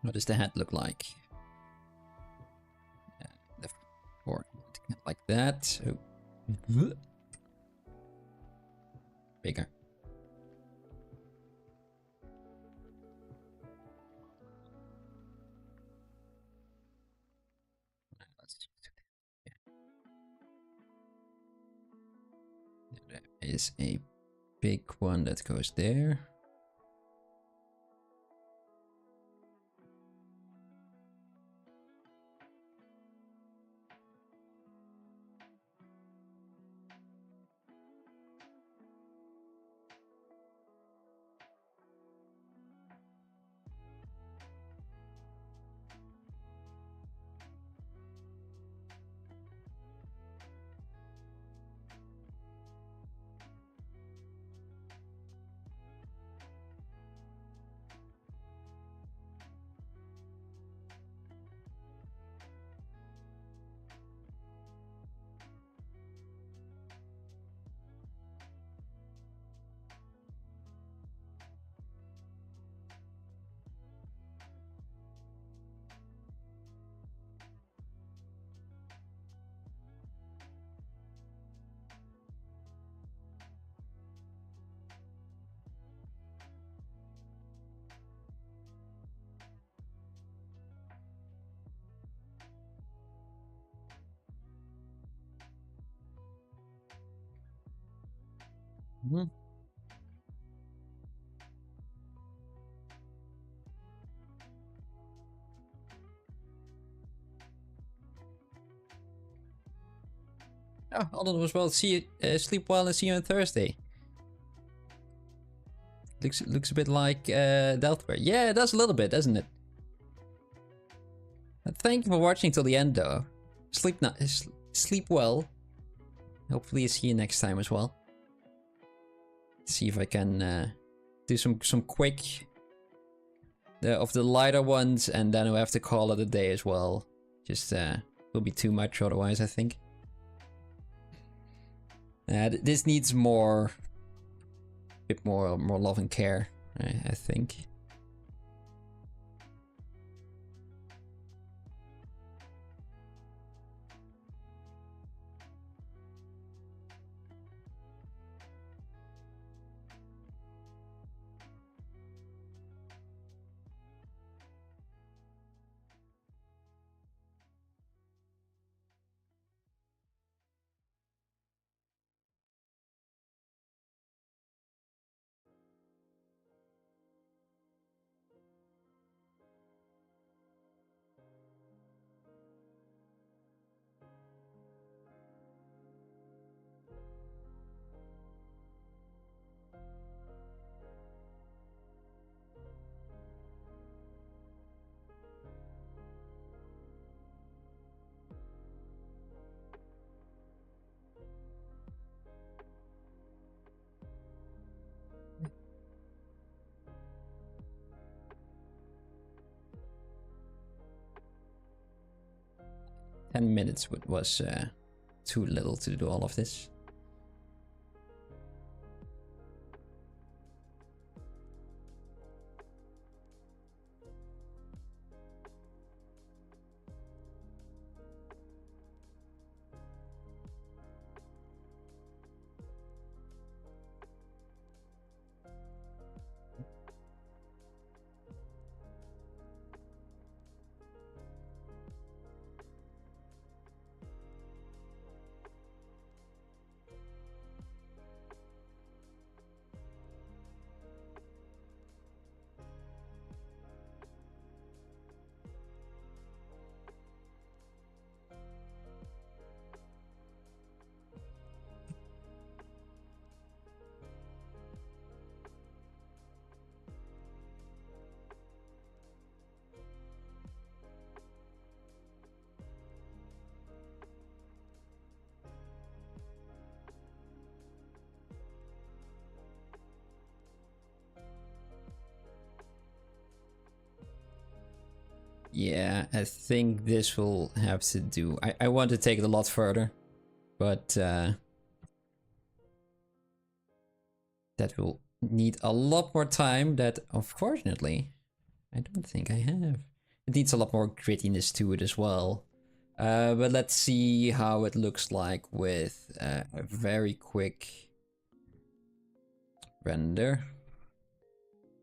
What does the hat look like? The four, like that. Oh. Bigger. There is a big one that goes there. Mm-hmm. Yeah, all well. See you, sleep well and see you on Thursday. Looks a bit like Deltware. Yeah, it does a little bit, doesn't it? Thank you for watching till the end, though. Sleep well. Hopefully, I see you next time as well. See if I can do some quick of the lighter ones, and then we'll have to call it a day as well. Just will be too much otherwise, I think. This needs more, bit more love and care, I think. $10 was too little to do all of this. Yeah, I think this will have to do. I want to take it a lot further, but that will need a lot more time that, unfortunately, I don't think I have. It needs a lot more grittiness to it as well. But let's see how it looks like with a very quick render.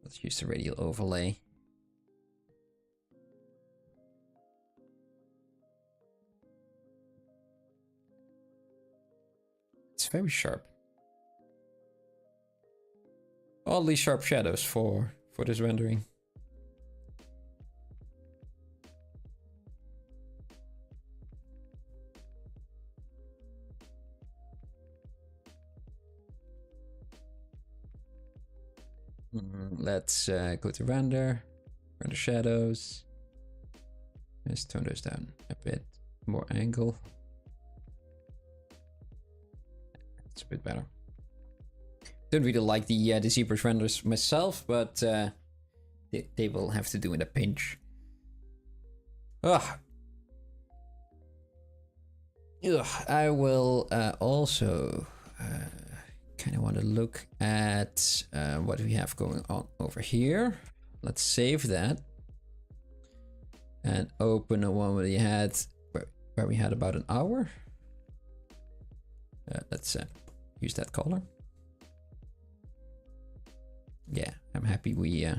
Let's use the radial overlay. It's very sharp. Oddly sharp shadows for this rendering. Let's go to render shadows. Let's tone those down a bit. More angle. It's a bit better. Don't really like the ZBrush renders myself, but they will have to do in a pinch. Ugh. I will also kind of want to look at what we have going on over here. Let's save that and open the one we had where we had about an hour. Let's use that color. Yeah, I'm happy we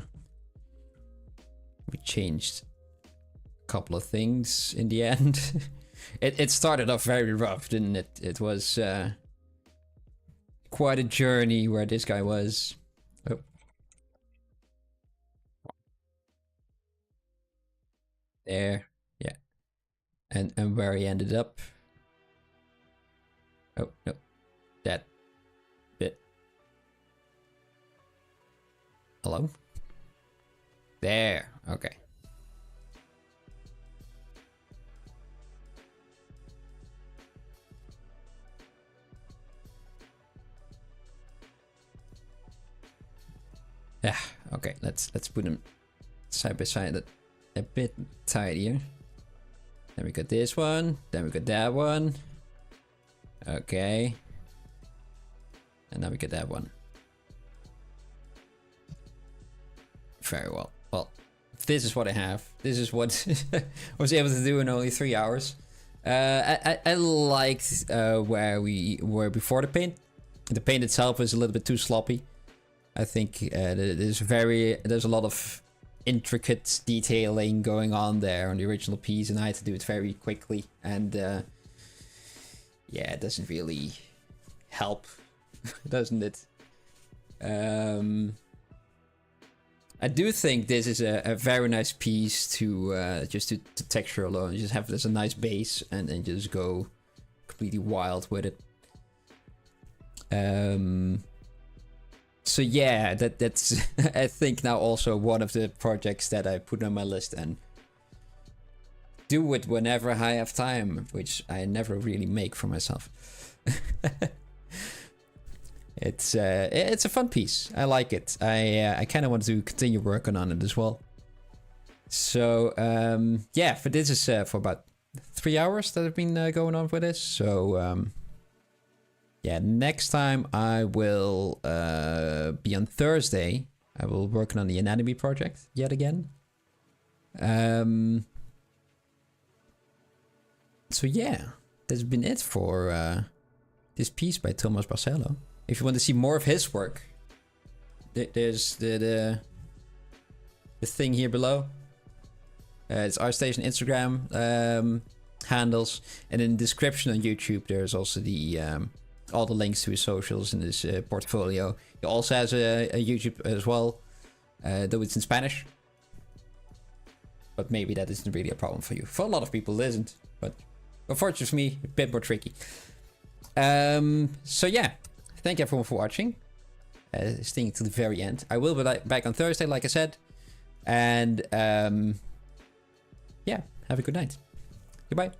changed a couple of things in the end. It started off very rough, didn't it? It was quite a journey where this guy was. Oh. There, yeah, and where he ended up. Oh, no. That bit. Hello? There. Okay. Yeah, okay, let's put them side by side a bit tidier. Then we got this one, then we got that one. Okay. And now we get that one. Very well. Well, this is what I have. This is what I was able to do in only 3 hours. I liked where we were before the paint. The paint itself was a little bit too sloppy. I think there's a lot of intricate detailing going on there on the original piece, and I had to do it very quickly. And yeah, it doesn't really help, doesn't it? I do think this is a very nice piece to just to texture alone. You just have this a nice base and then just go completely wild with it. So yeah, that's I think now also one of the projects that I put on my list and do it whenever I have time, which I never really make for myself. It's a fun piece. I like it. I kind of want to continue working on it as well. So yeah, for this is for about 3 hours that I've been going on with this. So yeah, next time I will be on Thursday. I will working on the anatomy project yet again. So yeah, that's been it for this piece by Tomàs Barceló. If you want to see more of his work, there's the thing here below. It's ArtStation Instagram handles, and in the description on YouTube there's also the all the links to his socials and his portfolio. He also has a YouTube as well, though it's in Spanish. But maybe that isn't really a problem for you. For a lot of people, it isn't. But unfortunately for me, a bit more tricky. So yeah, thank you everyone for watching. Staying to the very end. I will be back on Thursday, like I said. And yeah, have a good night. Goodbye.